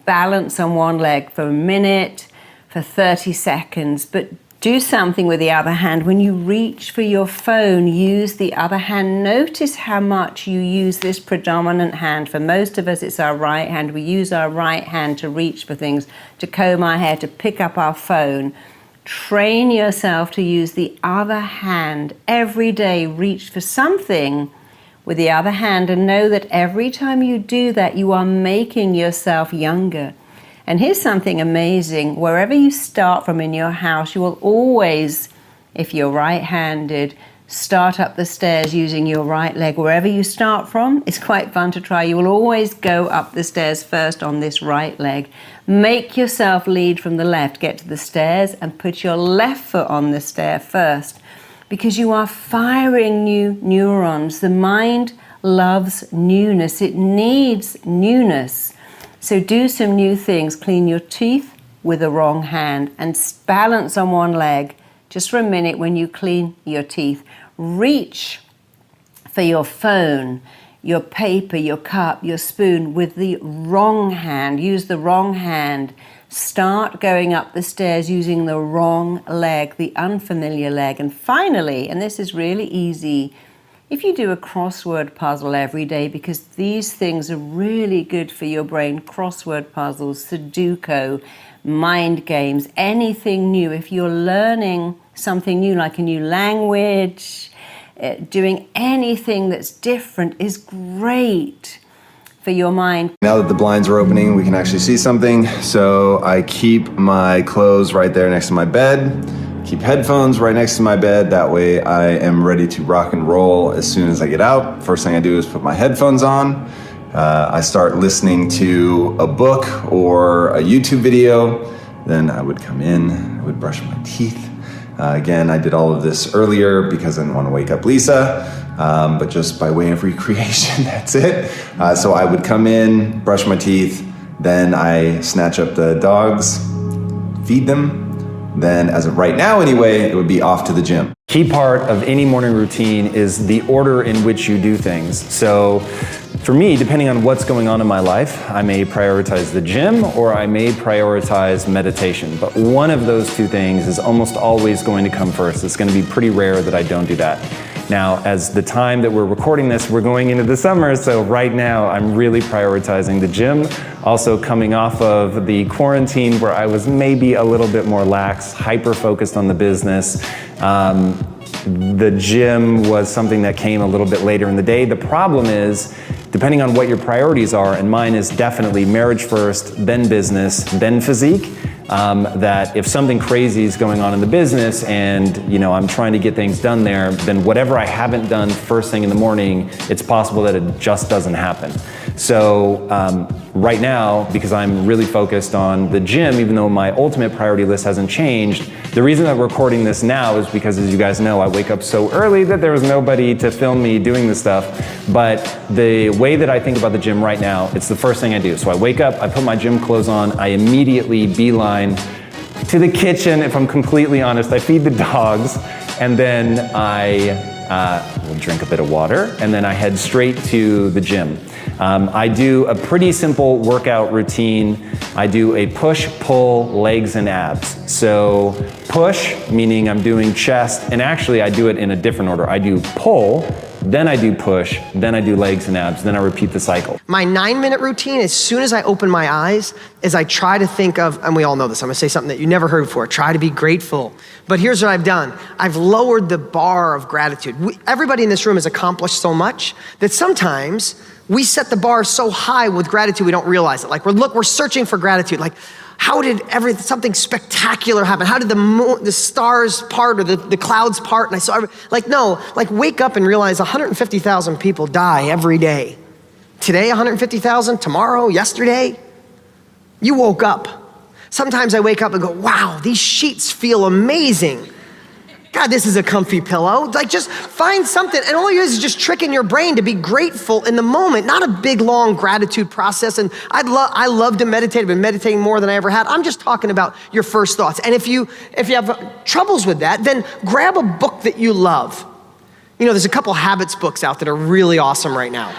balance on one leg for a minute, for 30 seconds, but do something with the other hand. When you reach for your phone, use the other hand. Notice how much you use this predominant hand. For most of us, it's our right hand. We use our right hand to reach for things, to comb our hair, to pick up our phone. Train yourself to use the other hand every day. Reach for something with the other hand and know that every time you do that, you are making yourself younger. And here's something amazing. Wherever you start from in your house, you will always, if you're right-handed, start up the stairs using your right leg. Wherever you start from, it's quite fun to try. You will always go up the stairs first on this right leg. Make yourself lead from the left. Get to the stairs and put your left foot on the stair first, because you are firing new neurons. The mind loves newness. It needs newness. So do some new things. Clean your teeth with the wrong hand and balance on one leg just for a minute when you clean your teeth. Reach for your phone, your paper, your cup, your spoon with the wrong hand. Use the wrong hand. Start going up the stairs using the wrong leg, the unfamiliar leg. And finally, and this is really easy, if you do a crossword puzzle every day, because these things are really good for your brain, crossword puzzles, Sudoku, mind games, anything new. If you're learning something new, like a new language, doing anything that's different is great for your mind. Now that the blinds are opening, we can actually see something. So I keep my clothes right there next to my bed. Keep headphones right next to my bed. That way I am ready to rock and roll as soon as I get out. First thing I do is put my headphones on. I start listening to a book or a YouTube video. Then I would come in, I would brush my teeth. Again, I did all of this earlier because I didn't want to wake up Lisa, but just by way of recreation, that's it. So I would come in, brush my teeth, then I snatch up the dogs, feed them. Then, as of right now anyway, it would be off to the gym. Key part of any morning routine is the order in which you do things. So for me, depending on what's going on in my life, I may prioritize the gym or I may prioritize meditation. But one of those two things is almost always going to come first. It's going to be pretty rare that I don't do that. Now, as the time that we're recording this, we're going into the summer, so right now I'm really prioritizing the gym. Also coming off of the quarantine where I was maybe a little bit more lax, hyper-focused on the business. The gym was something that came a little bit later in the day. The problem is, depending on what your priorities are, and mine is definitely marriage first, then business, then physique, that if something crazy is going on in the business and I'm trying to get things done there, then whatever I haven't done first thing in the morning, it's possible that it just doesn't happen. So right now, because I'm really focused on the gym, even though my ultimate priority list hasn't changed, the reason that we're recording this now is because, as you guys know, I wake up so early that there was nobody to film me doing this stuff. But the way that I think about the gym right now, it's the first thing I do. So I wake up, I put my gym clothes on, I immediately beeline to the kitchen. If I'm completely honest, I feed the dogs, and then I will drink a bit of water, and then I head straight to the gym. I do a pretty simple workout routine. I do a push, pull, legs, and abs. So push, meaning I'm doing chest, and actually I do it in a different order. I do pull, then I do push, then I do legs and abs, then I repeat the cycle. My 9-minute routine, as soon as I open my eyes, is I try to think of, and we all know this, I'm gonna say something that you never heard before, try to be grateful. But here's what I've done. I've lowered the bar of gratitude. Everybody in this room has accomplished so much that sometimes we set the bar so high with gratitude we don't realize it. Like we're searching for gratitude. Like, how did something spectacular happen? How did the stars part or the clouds part? And I saw, wake up and realize 150,000 people die every day. Today, 150,000, tomorrow, yesterday. You woke up. Sometimes I wake up and go, wow, these sheets feel amazing. God, this is a comfy pillow. Like, just find something. And all it is just tricking your brain to be grateful in the moment, not a big, long gratitude process. And I love to meditate. I've been meditating more than I ever had. I'm just talking about your first thoughts. And if you have troubles with that, then grab a book that you love. You know, there's a couple habits books out that are really awesome right now.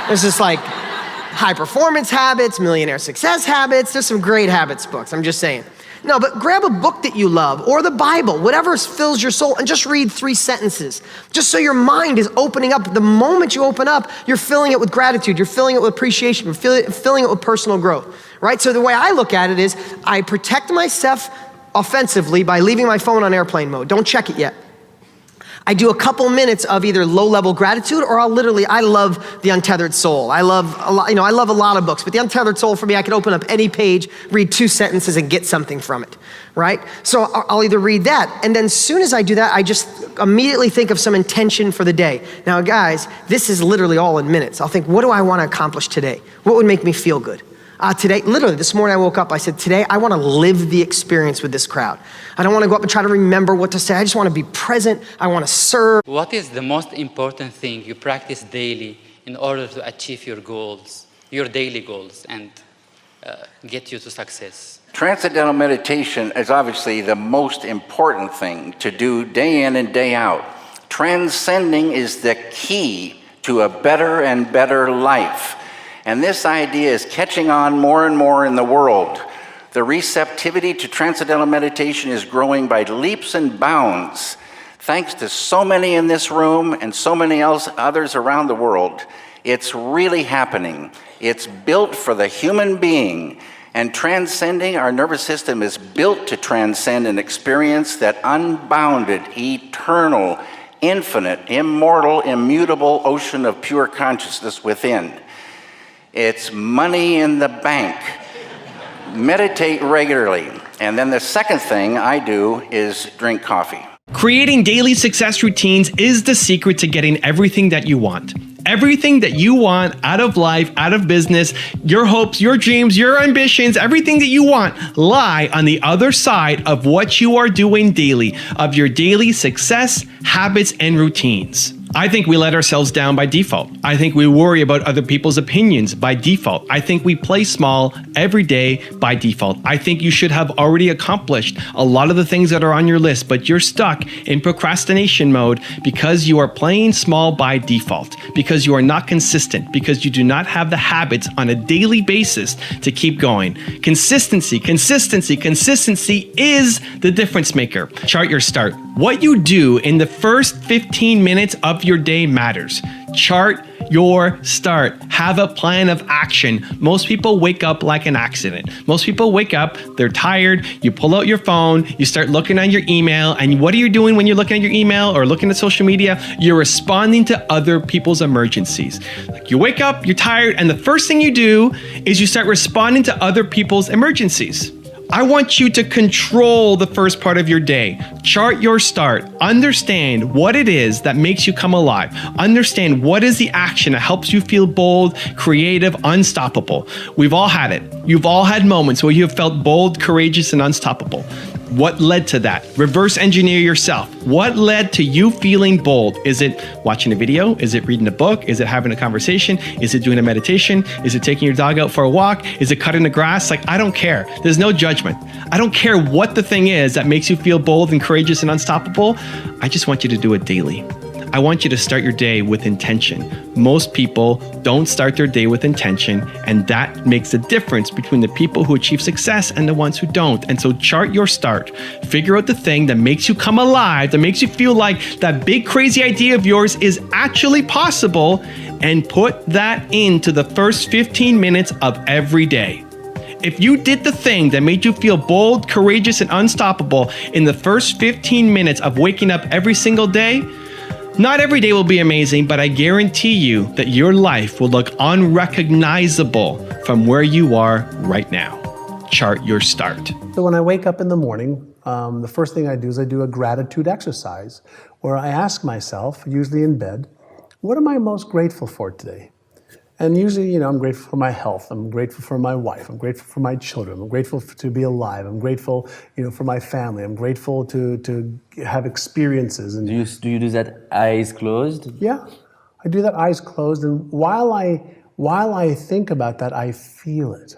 There's this like high performance habits, millionaire success habits. There's some great habits books, I'm just saying. No, but grab a book that you love or the Bible, whatever fills your soul, and just read 3 sentences. Just so your mind is opening up. The moment you open up, you're filling it with gratitude. You're filling it with appreciation. You're filling it with personal growth, right? So the way I look at it is I protect myself offensively by leaving my phone on airplane mode. Don't check it yet. I do a couple minutes of either low-level gratitude or I love The Untethered Soul. I love a lot of books, but The Untethered Soul for me, I can open up any page, read 2 sentences and get something from it, right? So I'll either read that, and then as soon as I do that, I just immediately think of some intention for the day. Now guys, this is literally all in minutes. I'll think, what do I want to accomplish today? What would make me feel good? Today, literally this morning I woke up, I said, today I want to live the experience with this crowd. I don't want to go up and try to remember what to say. I just want to be present. I want to serve. What is the most important thing you practice daily in order to achieve your goals, your daily goals, and get you to success? Transcendental meditation is obviously the most important thing to do day in and day out. Transcending is the key to a better and better life. And this idea is catching on more and more in the world. The receptivity to transcendental meditation is growing by leaps and bounds, thanks to so many in this room and so many others around the world. It's really happening. It's built for the human being, and transcending our nervous system is built to transcend and experience that unbounded, eternal, infinite, immortal, immutable ocean of pure consciousness within. It's money in the bank. Meditate regularly. And then the second thing I do is drink coffee. Creating daily success routines is the secret to getting everything that you want. Everything that you want out of life, out of business, your hopes, your dreams, your ambitions, everything that you want lie on the other side of what you are doing daily, of your daily success, habits, and routines. I think we let ourselves down by default. I think we worry about other people's opinions by default. I think we play small every day by default. I think you should have already accomplished a lot of the things that are on your list, but you're stuck in procrastination mode because you are playing small by default, because you are not consistent, because you do not have the habits on a daily basis to keep going. Consistency, consistency, consistency is the difference maker. Chart your start. What you do in the first 15 minutes of your day matters. Chart your start. Have a plan of action. Most people wake up like an accident. Most people wake up, they're tired, you pull out your phone, you start looking on your email, and what are you doing when you're looking at your email or looking at social media? You're responding to other people's emergencies. Like, you wake up, you're tired, and the first thing you do is you start responding to other people's emergencies. I want you to control the first part of your day. Chart your start. Understand what it is that makes you come alive. Understand what is the action that helps you feel bold, creative, unstoppable. We've all had it. You've all had moments where you have felt bold, courageous, and unstoppable. What led to that? Reverse engineer yourself. What led to you feeling bold? Is it watching a video? Is it reading a book? Is it having a conversation? Is it doing a meditation? Is it taking your dog out for a walk? Is it cutting the grass? Like, I don't care. There's no judgment. I don't care what the thing is that makes you feel bold and courageous and unstoppable. I just want you to do it daily. I want you to start your day with intention. Most people don't start their day with intention, and that makes the difference between the people who achieve success and the ones who don't. And so chart your start. Figure out the thing that makes you come alive, that makes you feel like that big crazy idea of yours is actually possible, and put that into the first 15 minutes of every day. If you did the thing that made you feel bold, courageous, and unstoppable in the first 15 minutes of waking up every single day, not every day will be amazing, but I guarantee you that your life will look unrecognizable from where you are right now. Chart your start. So when I wake up in the morning, the first thing I do is I do a gratitude exercise where I ask myself, usually in bed, what am I most grateful for today? And usually, I'm grateful for my health. I'm grateful for my wife. I'm grateful for my children. I'm grateful to be alive. I'm grateful, for my family. I'm grateful to have experiences. And do you do that eyes closed? Yeah, I do that eyes closed. And while I think about that, I feel it.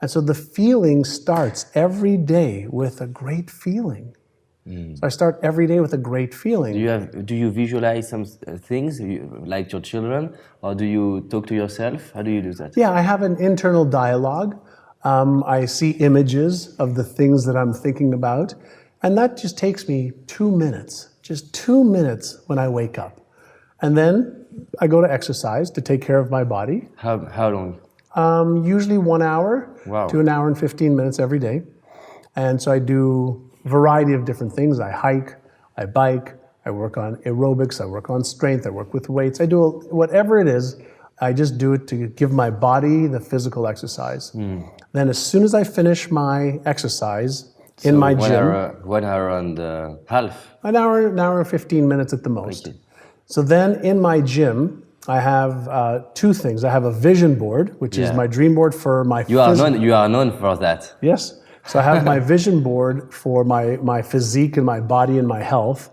And so the feeling starts every day with a great feeling. So I start every day with a great feeling. Do you visualize some things like your children, or do you talk to yourself? How do you do that? Yeah, I have an internal dialogue. I see images of the things that I'm thinking about, and that just takes me 2 minutes, just 2 minutes when I wake up. And then I go to exercise to take care of my body. How long? Usually 1 hour to an hour and 15 minutes every day. And so I do variety of different things. I hike, I bike, I work on aerobics, I work on strength, I work with weights. I do whatever it is, I just do it to give my body the physical exercise. Then as soon as I finish my exercise in my gym. 1 hour and half? An hour and 15 minutes at the most. Okay. So then in my gym, I have 2 things. I have a vision board, which is my dream board for my You are known for that. Yes. So I have my vision board for my physique and my body and my health.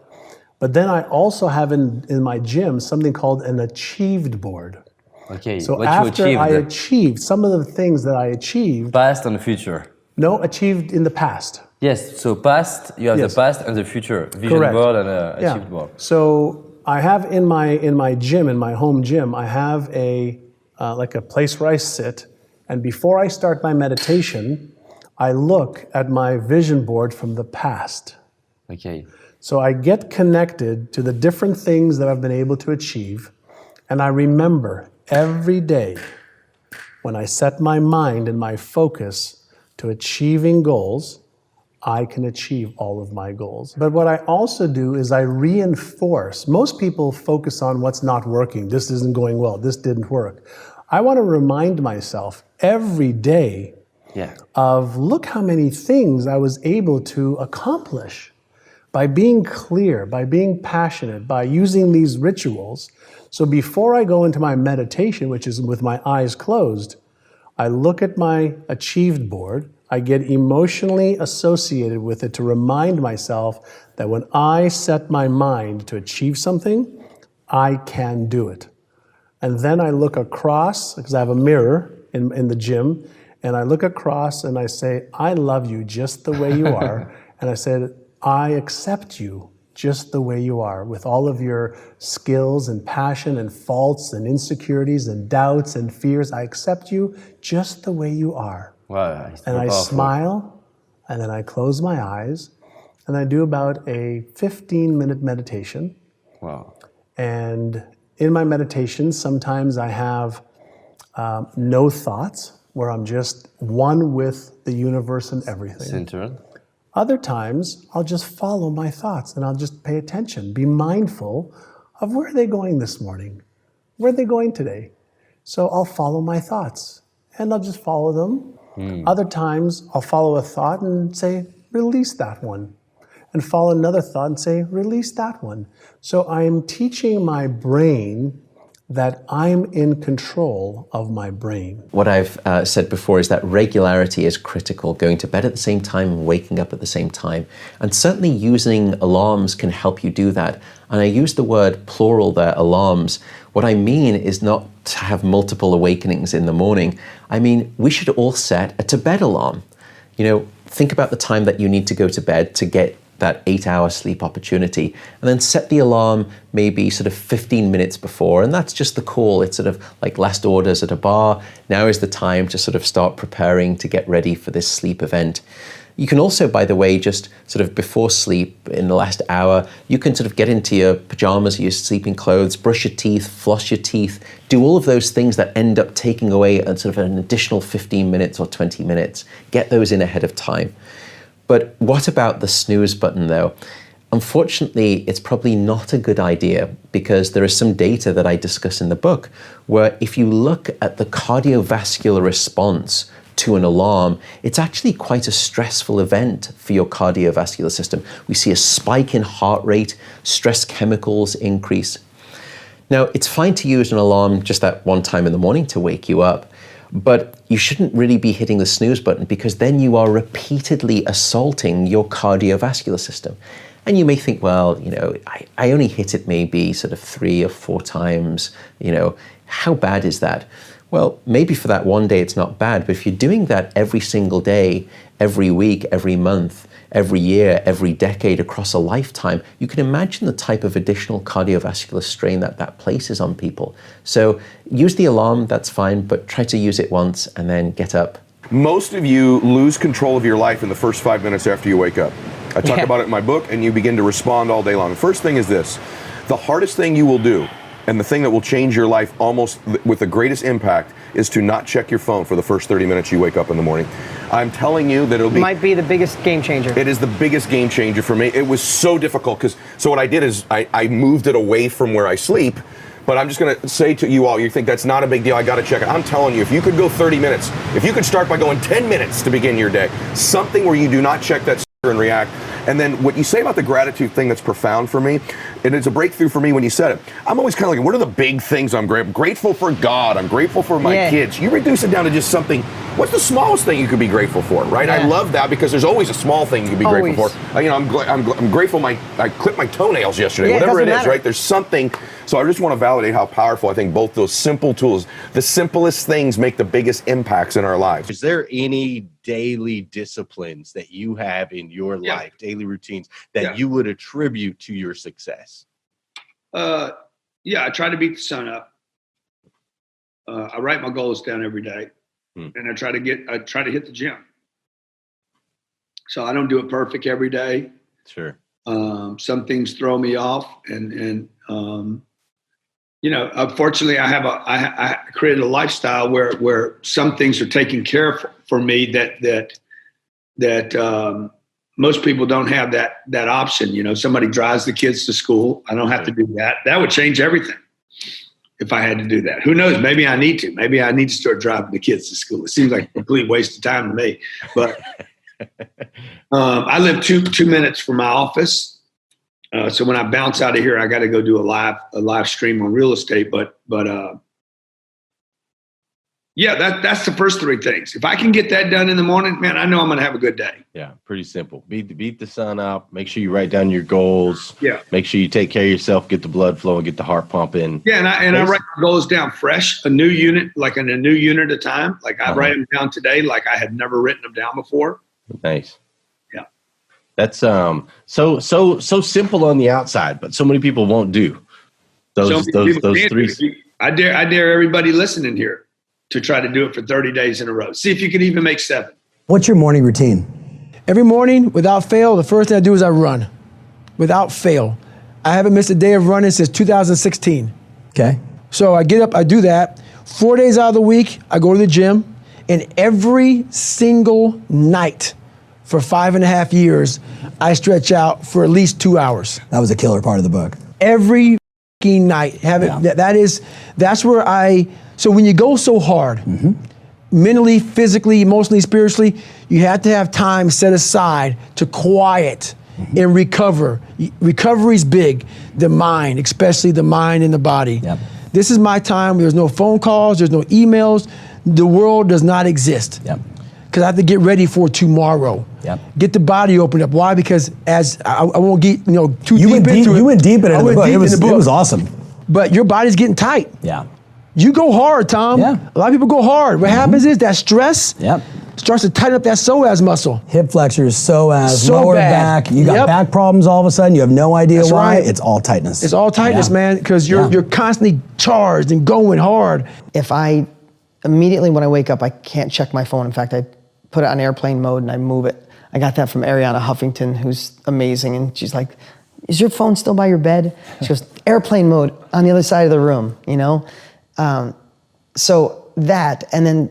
But then I also have in my gym something called an achieved board. Okay, so what after you achieved? I achieved some of the things that I achieved. Past and future. No, achieved in the past. Yes, so past, you have the past and the future. Vision board and achieved board. So I have in my gym, in my home gym, I have like a place where I sit. And before I start my meditation, I look at my vision board from the past. Okay. So I get connected to the different things that I've been able to achieve, and I remember every day when I set my mind and my focus to achieving goals, I can achieve all of my goals. But what I also do is I reinforce. Most people focus on what's not working. This isn't going well. This didn't work. I want to remind myself every day of look how many things I was able to accomplish by being clear, by being passionate, by using these rituals. So before I go into my meditation, which is with my eyes closed, I look at my achieved board. I get emotionally associated with it to remind myself that when I set my mind to achieve something, I can do it. And then I look across, because I have a mirror in the gym, and I look across and I say, I love you just the way you are. And I said, I accept you just the way you are, with all of your skills and passion and faults and insecurities and doubts and fears. I accept you just the way you are. Wow, and I smile, and then I close my eyes, and I do about a 15-minute meditation. Wow. And in my meditation, sometimes I have no thoughts, where I'm just one with the universe and everything. Centered. Other times, I'll just follow my thoughts and I'll just pay attention, be mindful of where are they going this morning? Where are they going today? So I'll follow my thoughts and I'll just follow them. Other times, I'll follow a thought and say, release that one. And follow another thought and say, release that one. So I'm teaching my brain that I'm in control of my brain. What I've said before is that regularity is critical, going to bed at the same time and waking up at the same time. And certainly using alarms can help you do that. And I use the word plural there, alarms. What I mean is not to have multiple awakenings in the morning. I mean, we should all set a to bed alarm. You know, think about the time that you need to go to bed to get that 8-hour sleep opportunity, and then set the alarm maybe sort of 15 minutes before, and that's just the call. It's sort of like last orders at a bar. Now is the time to sort of start preparing to get ready for this sleep event. You can also, by the way, just sort of before sleep, in the last hour, you can sort of get into your pajamas or your sleeping clothes, brush your teeth, floss your teeth, do all of those things that end up taking away sort of an additional 15 minutes or 20 minutes. Get those in ahead of time. But what about the snooze button though? Unfortunately, it's probably not a good idea, because there is some data that I discuss in the book where if you look at the cardiovascular response to an alarm, it's actually quite a stressful event for your cardiovascular system. We see a spike in heart rate, stress chemicals increase. Now, it's fine to use an alarm just that one time in the morning to wake you up, but you shouldn't really be hitting the snooze button, because then you are repeatedly assaulting your cardiovascular system. And you may think, well, you know, I only hit it maybe sort of 3 or 4 times, you know, how bad is that? Well, maybe for that one day it's not bad, but if you're doing that every single day, every week, every month, every year, every decade, across a lifetime, you can imagine the type of additional cardiovascular strain that places on people. So use the alarm, that's fine, but try to use it once and then get up. Most of you lose control of your life in the first 5 minutes after you wake up. I talk about it in my book, and you begin to respond all day long. The first thing is this: the hardest thing you will do, and the thing that will change your life almost with the greatest impact, is to not check your phone for the first 30 minutes you wake up in the morning. I'm telling you that it'll be... Might be the biggest game changer. It is the biggest game changer for me. It was so difficult, so what I did is I moved it away from where I sleep, but I'm just gonna say to you all, you think that's not a big deal, I gotta check it. I'm telling you, if you could go 30 minutes, if you could start by going 10 minutes to begin your day, something where you do not check that and react. And then what you say about the gratitude thing, that's profound for me, and it's a breakthrough for me when you said it. I'm always kind of like, what are the big things I'm grateful for? God, I'm grateful for my kids. You reduce it down to just something. What's the smallest thing you could be grateful for, right? I love that, because there's always a small thing you could be grateful for. You know, I'm grateful I clipped my toenails yesterday, whatever it is, right? There's something. So I just want to validate how powerful I think both those simple tools, the simplest things, make the biggest impacts in our lives. Is there any daily disciplines that you have in your life, daily routines, that you would attribute to your success? I try to beat the sun up. I write my goals down every day, and I try to hit the gym. So I don't do it perfect every day. Sure. Some things throw me off, and you know, unfortunately, I created a lifestyle where some things are taken care of for me that most people don't have that option. You know, somebody drives the kids to school. I don't have to do that. That would change everything if I had to do that. Who knows? Maybe I need to. Maybe I need to start driving the kids to school. It seems like a complete waste of time to me. But I live two minutes from my office. So when I bounce out of here, I got to go do a live stream on real estate. But that's the first 3 things. If I can get that done in the morning, man, I know I'm going to have a good day. Yeah, pretty simple. Beat the sun up. Make sure you write down your goals. Yeah. Make sure you take care of yourself. Get the blood flowing. Get the heart pumping. Yeah, and I write my goals down fresh, a new unit at a time. Like I write them down today, like I had never written them down before. Nice. That's so simple on the outside, but so many people won't do those 3. I dare everybody listening here to try to do it for 30 days in a row. See if you can even make 7. What's your morning routine? Every morning, without fail, the first thing I do is I run. Without fail. I haven't missed a day of running since 2016. Okay. So I get up, I do that. 4 days out of the week, I go to the gym, and every single night for 5.5 years, I stretch out for at least 2 hours. That was a killer part of the book. Every night. That's where so when you go so hard, mentally, physically, emotionally, spiritually, you have to have time set aside to quiet and recover. Recovery's big. The mind, especially the mind and the body. Yep. This is my time. There's no phone calls, there's no emails. The world does not exist. Yep. Because I have to get ready for tomorrow. Yep. Get the body opened up. Why? Because as I won't get too you deep went into it. You went deep into the book. It was awesome. But your body's getting tight. Yeah. You go hard, Tom. Yeah. A lot of people go hard. What happens is that stress, starts to tighten up that psoas muscle. Hip flexors, psoas, So lower bad. back. You got Yep. back problems all of a sudden. You have no idea That's why. right. It's all tightness. It's all tightness, Yeah. man, because you're constantly charged and going hard. If I immediately when I wake up, I can't check my phone. In fact, I put it on airplane mode and I move it. I got that from Ariana Huffington, who's amazing. And she's like, is your phone still by your bed? She goes, airplane mode on the other side of the room, you know? So that, and then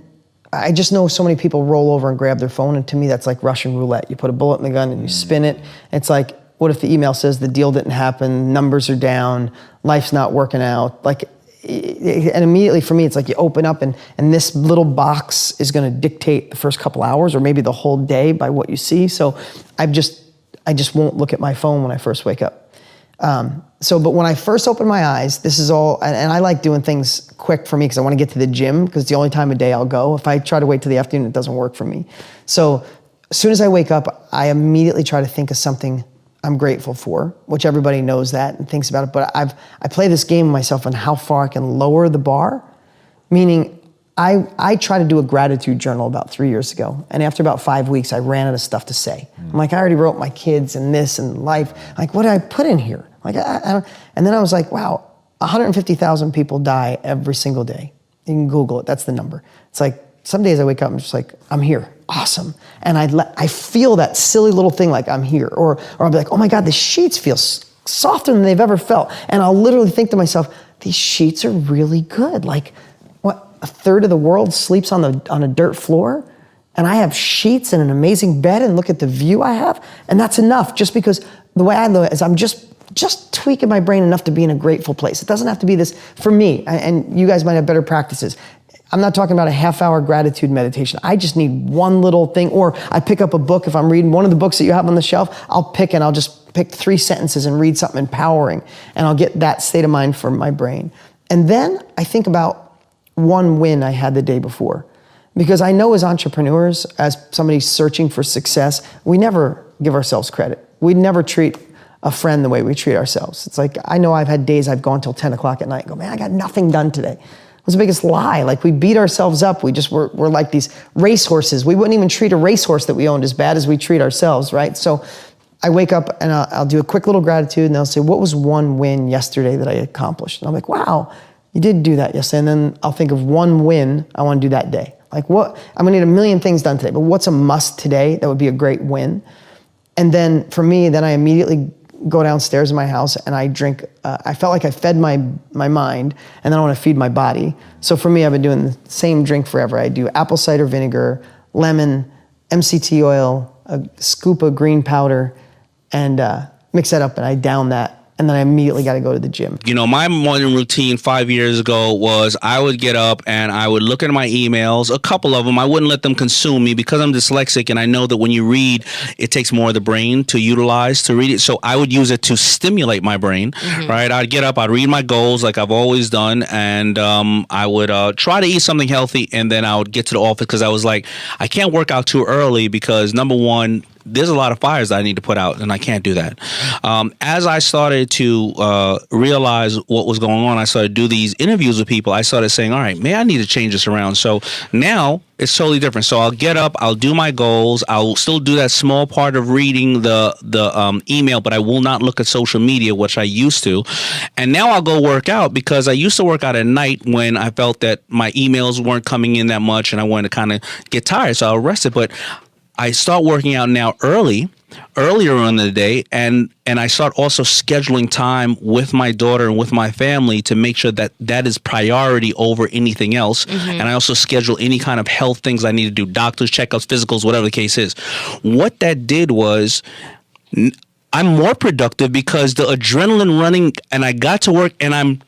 I just know so many people roll over and grab their phone, and to me that's like Russian roulette. You put a bullet in the gun and you spin it. It's like, what if the email says the deal didn't happen, numbers are down, life's not working out? Like, and immediately for me, it's like you open up and this little box is gonna dictate the first couple hours or maybe the whole day by what you see. So I just won't look at my phone when I first wake up. But when I first open my eyes, this is all, and I like doing things quick for me because I want to get to the gym because it's the only time of day I'll go. If I try to wait till the afternoon, it doesn't work for me. So as soon as I wake up, I immediately try to think of something I'm grateful for, which everybody knows that and thinks about it. But I play this game with myself on how far I can lower the bar, meaning I tried to do a gratitude journal about 3 years ago. And after about 5 weeks, I ran out of stuff to say. I'm like, I already wrote my kids and this and life. Like, what did I put in here? Like, I don't. And then I was like, wow, 150,000 people die every single day. You can Google it, that's the number. It's like, some days I wake up and I'm just like, I'm here, awesome. And I feel that silly little thing like I'm here. Or I'll be like, oh my God, the sheets feel softer than they've ever felt. And I'll literally think to myself, these sheets are really good. Like, what, a third of the world sleeps on a dirt floor? And I have sheets and an amazing bed and look at the view I have. And that's enough, just because the way I look is I'm just tweaking my brain enough to be in a grateful place. It doesn't have to be this, for me, and you guys might have better practices. I'm not talking about a half-hour gratitude meditation. I just need one little thing, or I pick up a book. If I'm reading one of the books that you have on the shelf, I'll just pick 3 sentences and read something empowering, and I'll get that state of mind for my brain. And then I think about one win I had the day before. Because I know as entrepreneurs, as somebody searching for success, we never give ourselves credit. We never treat a friend the way we treat ourselves. It's like, I know I've had days I've gone till 10 o'clock at night and go, man, I got nothing done today. It was the biggest lie. Like, we beat ourselves up. We're like these racehorses. We wouldn't even treat a racehorse that we owned as bad as we treat ourselves, right? So I wake up and I'll do a quick little gratitude, and they'll say, what was one win yesterday that I accomplished? And I'm like, wow, you did do that yesterday. And then I'll think of one win I want to do that day. Like, what, I'm gonna need 1 million things done today, but what's a must today that would be a great win? And then for me, then I immediately go downstairs in my house and I drink, I felt like I fed my mind, and then I want to feed my body. So for me, I've been doing the same drink forever. I do apple cider vinegar, lemon, MCT oil, a scoop of green powder, and mix that up, and I down that. And then I immediately got to go to the gym. You know, my morning routine 5 years ago was I would get up and I would look at my emails, a couple of them. I wouldn't let them consume me because I'm dyslexic, and I know that when you read, it takes more of the brain to utilize to read it. So I would use it to stimulate my brain, right? I'd get up, I'd read my goals like I've always done, and I would try to eat something healthy, and then I would get to the office because I was like, I can't work out too early because, number one, there's a lot of fires that I need to put out, and I can't do that. As I started to realize what was going on, I started to do these interviews with people. I started saying, all right, man, I need to change this around. So now it's totally different. So I'll get up, I'll do my goals. I'll still do that small part of reading the email, but I will not look at social media, which I used to. And now I'll go work out because I used to work out at night when I felt that my emails weren't coming in that much and I wanted to kind of get tired. So I'll rest it. But I start working out now earlier in the day, and I start also scheduling time with my daughter and with my family to make sure that that is priority over anything else. And I also schedule any kind of health things I need to do, doctors, checkups, physicals, whatever the case is. What that did was I'm more productive because the adrenaline running, and I got to work, and I'm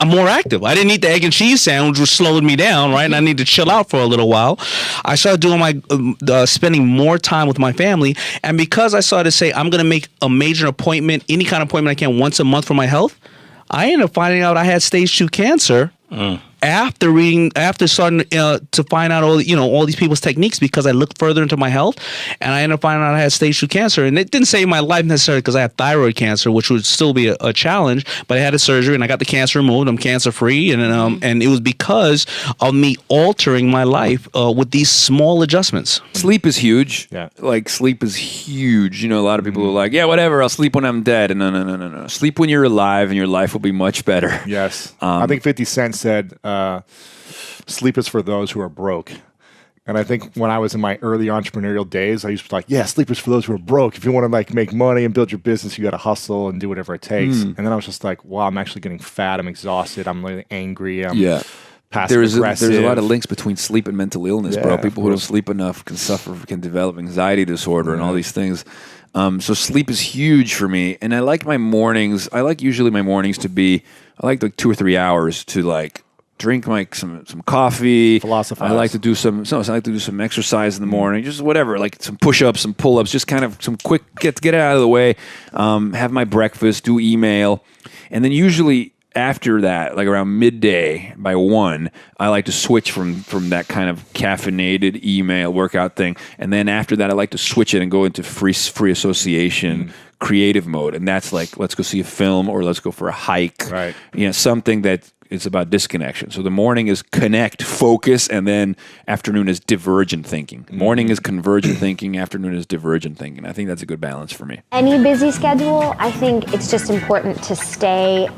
more active. I didn't eat the egg and cheese sandwich, which slowed me down, right? And I need to chill out for a little while. I started doing my spending more time with my family, and because I started to say I'm going to make a major appointment, any kind of appointment I can once a month for my health, I ended up finding out I had stage 2 cancer after starting to find out all these people's techniques, because I looked further into my health, and I ended up finding out I had stage 2 cancer. And it didn't save my life necessarily, because I had thyroid cancer, which would still be a challenge. But I had a surgery and I got the cancer removed. I'm cancer free, and it was because of me altering my life with these small adjustments. Sleep is huge. Yeah, like sleep is huge. You know, a lot of people are like, yeah, whatever. I'll sleep when I'm dead. And no. Sleep when you're alive, and your life will be much better. Yes, I think 50 Cent said, "Sleep is for those who are broke." And I think when I was in my early entrepreneurial days, I used to be like, yeah, sleep is for those who are broke. If you want to make money and build your business, you got to hustle and do whatever it takes. And then I was just like, wow, I'm actually getting fat. I'm exhausted. I'm really angry. I'm passive aggressive. There's a lot of links between sleep and mental illness, bro. People who don't sleep enough can develop anxiety disorder and all these things. So sleep is huge for me. And I like my mornings. I like usually my mornings to be, I like 2 or 3 hours to drink some coffee. Philosophize. I like to do some exercise in the morning, just whatever, like some push-ups, some pull-ups, just kind of some quick get it out of the way. Have my breakfast, do email, and then usually after that, like around midday by 1, I like to switch from that kind of caffeinated email workout thing, and then after that, I like to switch it and go into free association. Creative mode, and that's like, let's go see a film or let's go for a hike. Right. Something that it's about disconnection. So the morning is connect, focus, and then afternoon is divergent thinking. Morning is convergent thinking, afternoon is divergent thinking. I think that's a good balance for me. Any busy schedule, I think it's just important to stay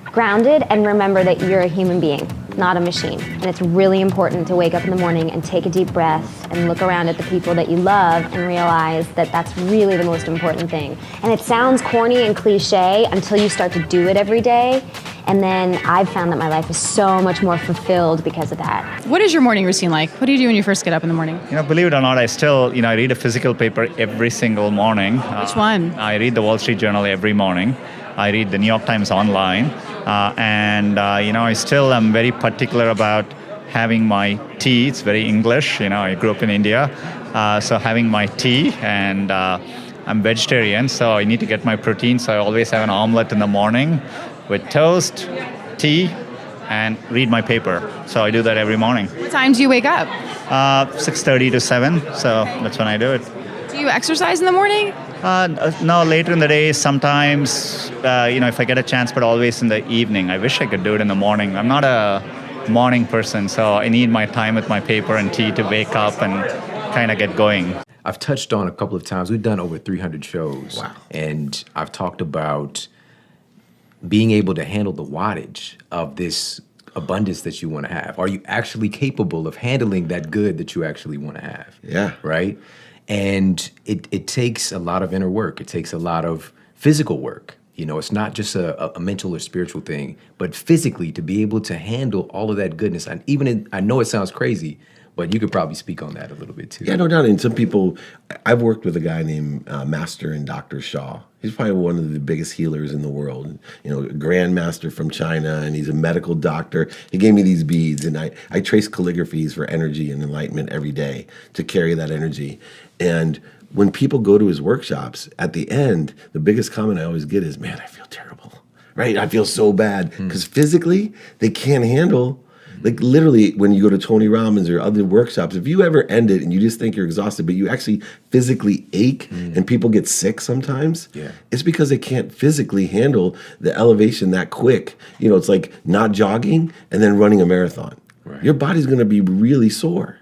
grounded and remember that you're a human being, not a machine. And it's really important to wake up in the morning and take a deep breath and look around at the people that you love and realize that that's really the most important thing. And it sounds corny and cliche until you start to do it every day. And then I've found that my life is so much more fulfilled because of that. What is your morning routine like? What do you do when you first get up in the morning? Believe it or not, I still, I read a physical paper every single morning. Which one? I read the Wall Street Journal every morning. I read the New York Times online. I still am very particular about having my tea. It's very English. I grew up in India. So having my tea, and I'm vegetarian, so I need to get my protein. So I always have an omelet in the morning with toast, tea, and read my paper. So I do that every morning. What time do you wake up? 6:30 to 7. So that's when I do it. Do you exercise in the morning? No, later in the day, sometimes, if I get a chance, but always in the evening. I wish I could do it in the morning. I'm not a morning person, so I need my time with my paper and tea to wake up and kind of get going. I've touched on a couple of times, we've done over 300 shows. Wow. And I've talked about being able to handle the wattage of this abundance that you want to have. Are you actually capable of handling that good that you actually want to have? Yeah. Right? And it takes a lot of inner work. It takes a lot of physical work. It's not just a mental or spiritual thing, but physically to be able to handle all of that goodness. And I know it sounds crazy, but you could probably speak on that a little bit too. Yeah, no doubt. And some people, I've worked with a guy named Master and Dr. Shaw. He's probably one of the biggest healers in the world. A grandmaster from China, and he's a medical doctor. He gave me these beads, and I trace calligraphies for energy and enlightenment every day to carry that energy. And when people go to his workshops, at the end, the biggest comment I always get is, man, I feel terrible, right? I feel so bad. Because physically, they can't handle. Like literally, when you go to Tony Robbins or other workshops, if you ever end it and you just think you're exhausted, but you actually physically ache and people get sick sometimes, it's because they can't physically handle the elevation that quick. It's like not jogging and then running a marathon. Right. Your body's going to be really sore.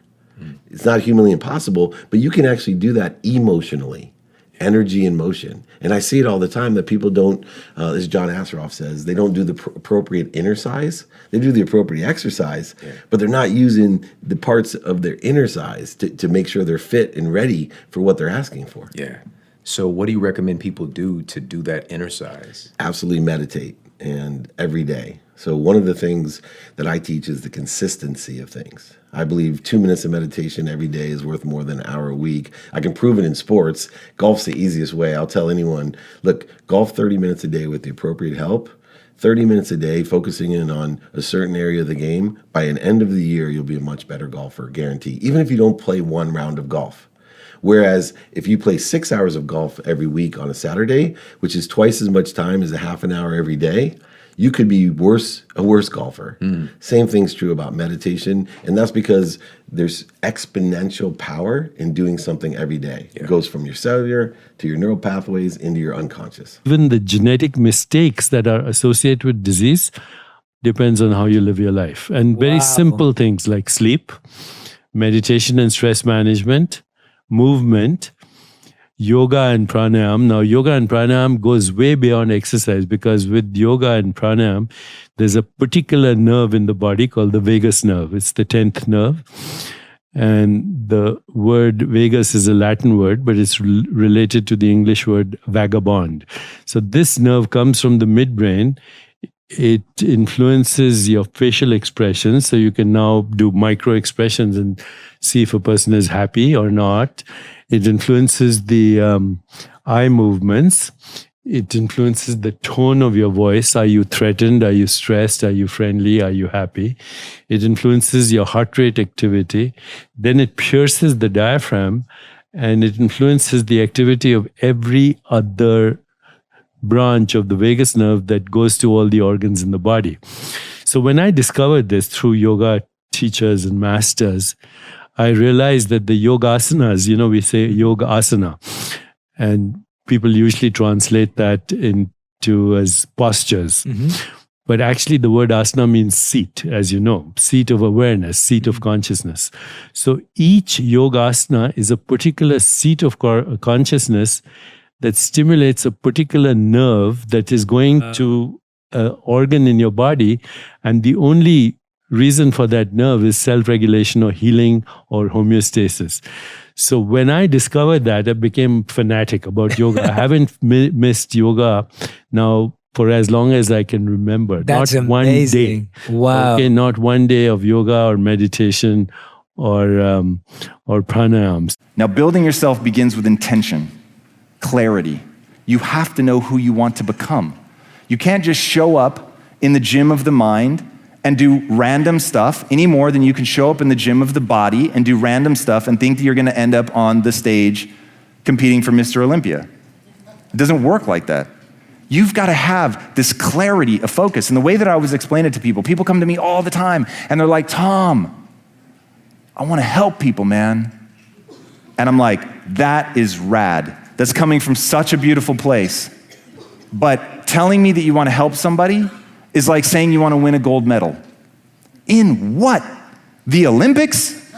It's not humanly impossible, but you can actually do that emotionally. Energy and motion. And I see it all the time that people don't, as John Asseroff says, they don't do the appropriate inner size. They do the appropriate exercise, but they're not using the parts of their inner size to make sure they're fit and ready for what they're asking for. Yeah. So what do you recommend people do to do that inner size? Absolutely meditate, and every day. So one of the things that I teach is the consistency of things. I believe 2 minutes of meditation every day is worth more than an hour a week. I can prove it in sports. Golf's the easiest way. I'll tell anyone, look, golf 30 minutes a day with the appropriate help, 30 minutes a day focusing in on a certain area of the game. By an end of the year, you'll be a much better golfer, guarantee, even if you don't play one round of golf. Whereas if you play 6 hours of golf every week on a Saturday, which is twice as much time as a half an hour every day, you could be a worse golfer. Same thing's true about meditation, and that's because there's exponential power in doing something every day. It goes from your cellular to your neural pathways into your unconscious. Even the genetic mistakes that are associated with disease depends on how you live your life. And very simple things like sleep, meditation and stress management, movement, yoga and pranayam. Now, yoga and pranayam goes way beyond exercise, because with yoga and pranayam, there's a particular nerve in the body called the vagus nerve. It's the 10th nerve. And the word vagus is a Latin word, but it's related to the English word vagabond. So this nerve comes from the midbrain. It influences your facial expressions. So you can now do micro expressions and see if a person is happy or not. It influences the eye movements. It influences the tone of your voice. Are you threatened? Are you stressed? Are you friendly? Are you happy? It influences your heart rate activity. Then it pierces the diaphragm, and it influences the activity of every other branch of the vagus nerve that goes to all the organs in the body. So when I discovered this through yoga teachers and masters, I realized that the yogasanas, we say yoga asana, and people usually translate that into as postures. But actually the word asana means seat, as you know, seat of awareness, seat of consciousness. So each yogasana is a particular seat of consciousness that stimulates a particular nerve that is going to an organ in your body. And the only reason for that nerve is self-regulation or healing or homeostasis. So when I discovered that, I became fanatic about yoga. I haven't missed yoga now for as long as I can remember. That's not amazing. One day. Wow. Okay, not one day of yoga or meditation or pranayams. Now, building yourself begins with intention, clarity. You have to know who you want to become. You can't just show up in the gym of the mind and do random stuff any more than you can show up in the gym of the body and do random stuff and think that you're going to end up on the stage competing for Mr. Olympia. It doesn't work like that. You've got to have this clarity of focus. And the way that I always explain it to people come to me all the time and they're like, Tom, I want to help people, man. And I'm like, that is rad. That's coming from such a beautiful place. But telling me that you want to help somebody is like saying you want to win a gold medal. In what? The Olympics?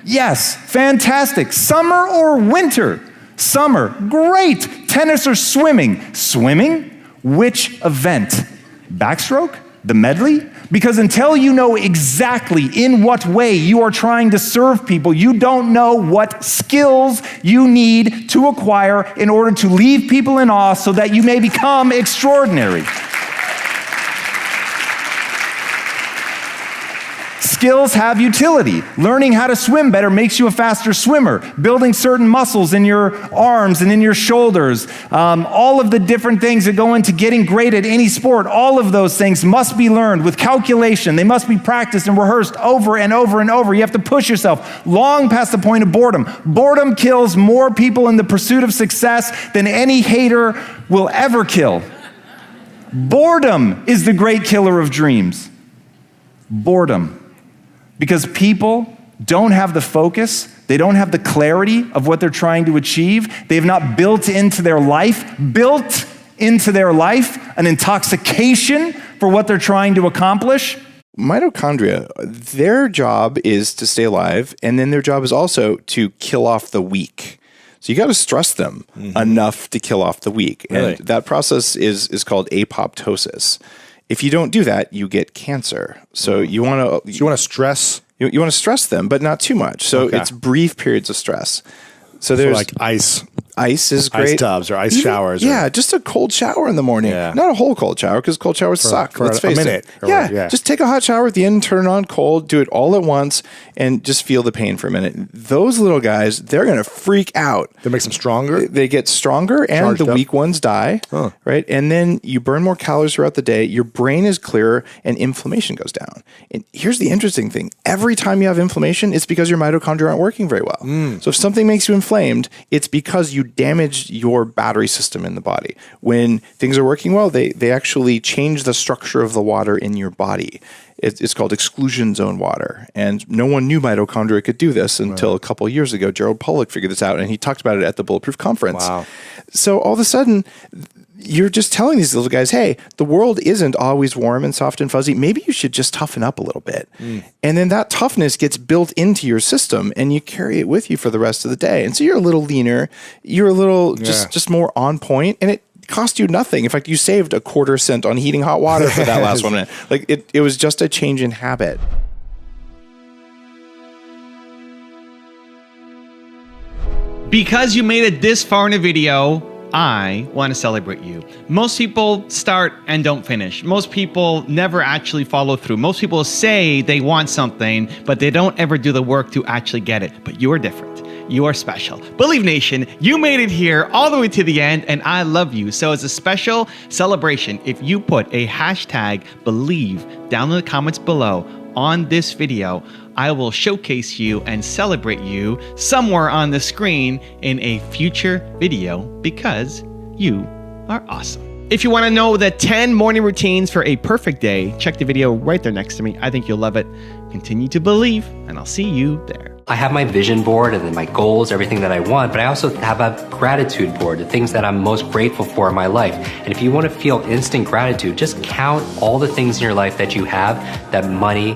Yes, fantastic. Summer or winter? Summer, great. Tennis or swimming? Swimming? Which event? Backstroke? The medley? Because until you know exactly in what way you are trying to serve people, you don't know what skills you need to acquire in order to leave people in awe so that you may become extraordinary. Skills have utility. Learning how to swim better makes you a faster swimmer. Building certain muscles in your arms and in your shoulders, all of the different things that go into getting great at any sport, all of those things must be learned with calculation. They must be practiced and rehearsed over and over and over. You have to push yourself long past the point of boredom. Boredom kills more people in the pursuit of success than any hater will ever kill. Boredom is the great killer of dreams. Boredom. Because people don't have the focus, they don't have the clarity of what they're trying to achieve. They have not built into their life an intoxication for what they're trying to accomplish. Mitochondria, their job is to stay alive, and then their job is also to kill off the weak. So you got to stress them enough to kill off the weak. Really? And that process is called apoptosis. If you don't do that, you get cancer. So you want to stress. You want to stress them, but not too much. So it's brief periods of stress. So there's like ice. Ice is great. Ice tubs or ice showers. Yeah, just a cold shower in the morning. Yeah. Not a whole cold shower because cold showers suck. for Let's a face minute it. or Yeah, yeah. just take a hot shower at the end, turn it on cold, do it all at once, and just feel the pain for a minute. Those little guys, they're going to freak out. That makes them stronger? They get stronger and Charged the up? weak ones die, right? And then you burn more calories throughout the day. Your brain is clearer and inflammation goes down. And here's the interesting thing. Every time you have inflammation, it's because your mitochondria aren't working very well. So if something makes you inflamed, it's because you damage your battery system in the body. When things are working well, they actually change the structure of the water in your body. It's called exclusion zone water. And no one knew mitochondria could do this until a couple of years ago. Gerald Pollack figured this out, and he talked about it at the Bulletproof Conference. Wow. So all of a sudden, you're just telling these little guys, hey, the world isn't always warm and soft and fuzzy. Maybe you should just toughen up a little bit. And then that toughness gets built into your system, and you carry it with you for the rest of the day. And so you're a little leaner. You're a little just more on point, and it cost you nothing. In fact, you saved a quarter cent on heating hot water for that last 1 minute. Like it was just a change in habit. Because you made it this far in a video, I want to celebrate you. Most people start and don't finish. Most people never actually follow through. Most people say they want something, but they don't ever do the work to actually get it. But you're different. You are special. Believe Nation, you made it here all the way to the end, and I love you. So as a special celebration, if you put a hashtag Believe down in the comments below on this video, I will showcase you and celebrate you somewhere on the screen in a future video because you are awesome. If you want to know the 10 morning routines for a perfect day, check the video right there next to me. I think you'll love it. Continue to believe, and I'll see you there. I have my vision board and then my goals, everything that I want, but I also have a gratitude board, the things that I'm most grateful for in my life. And if you want to feel instant gratitude, just count all the things in your life that you have that money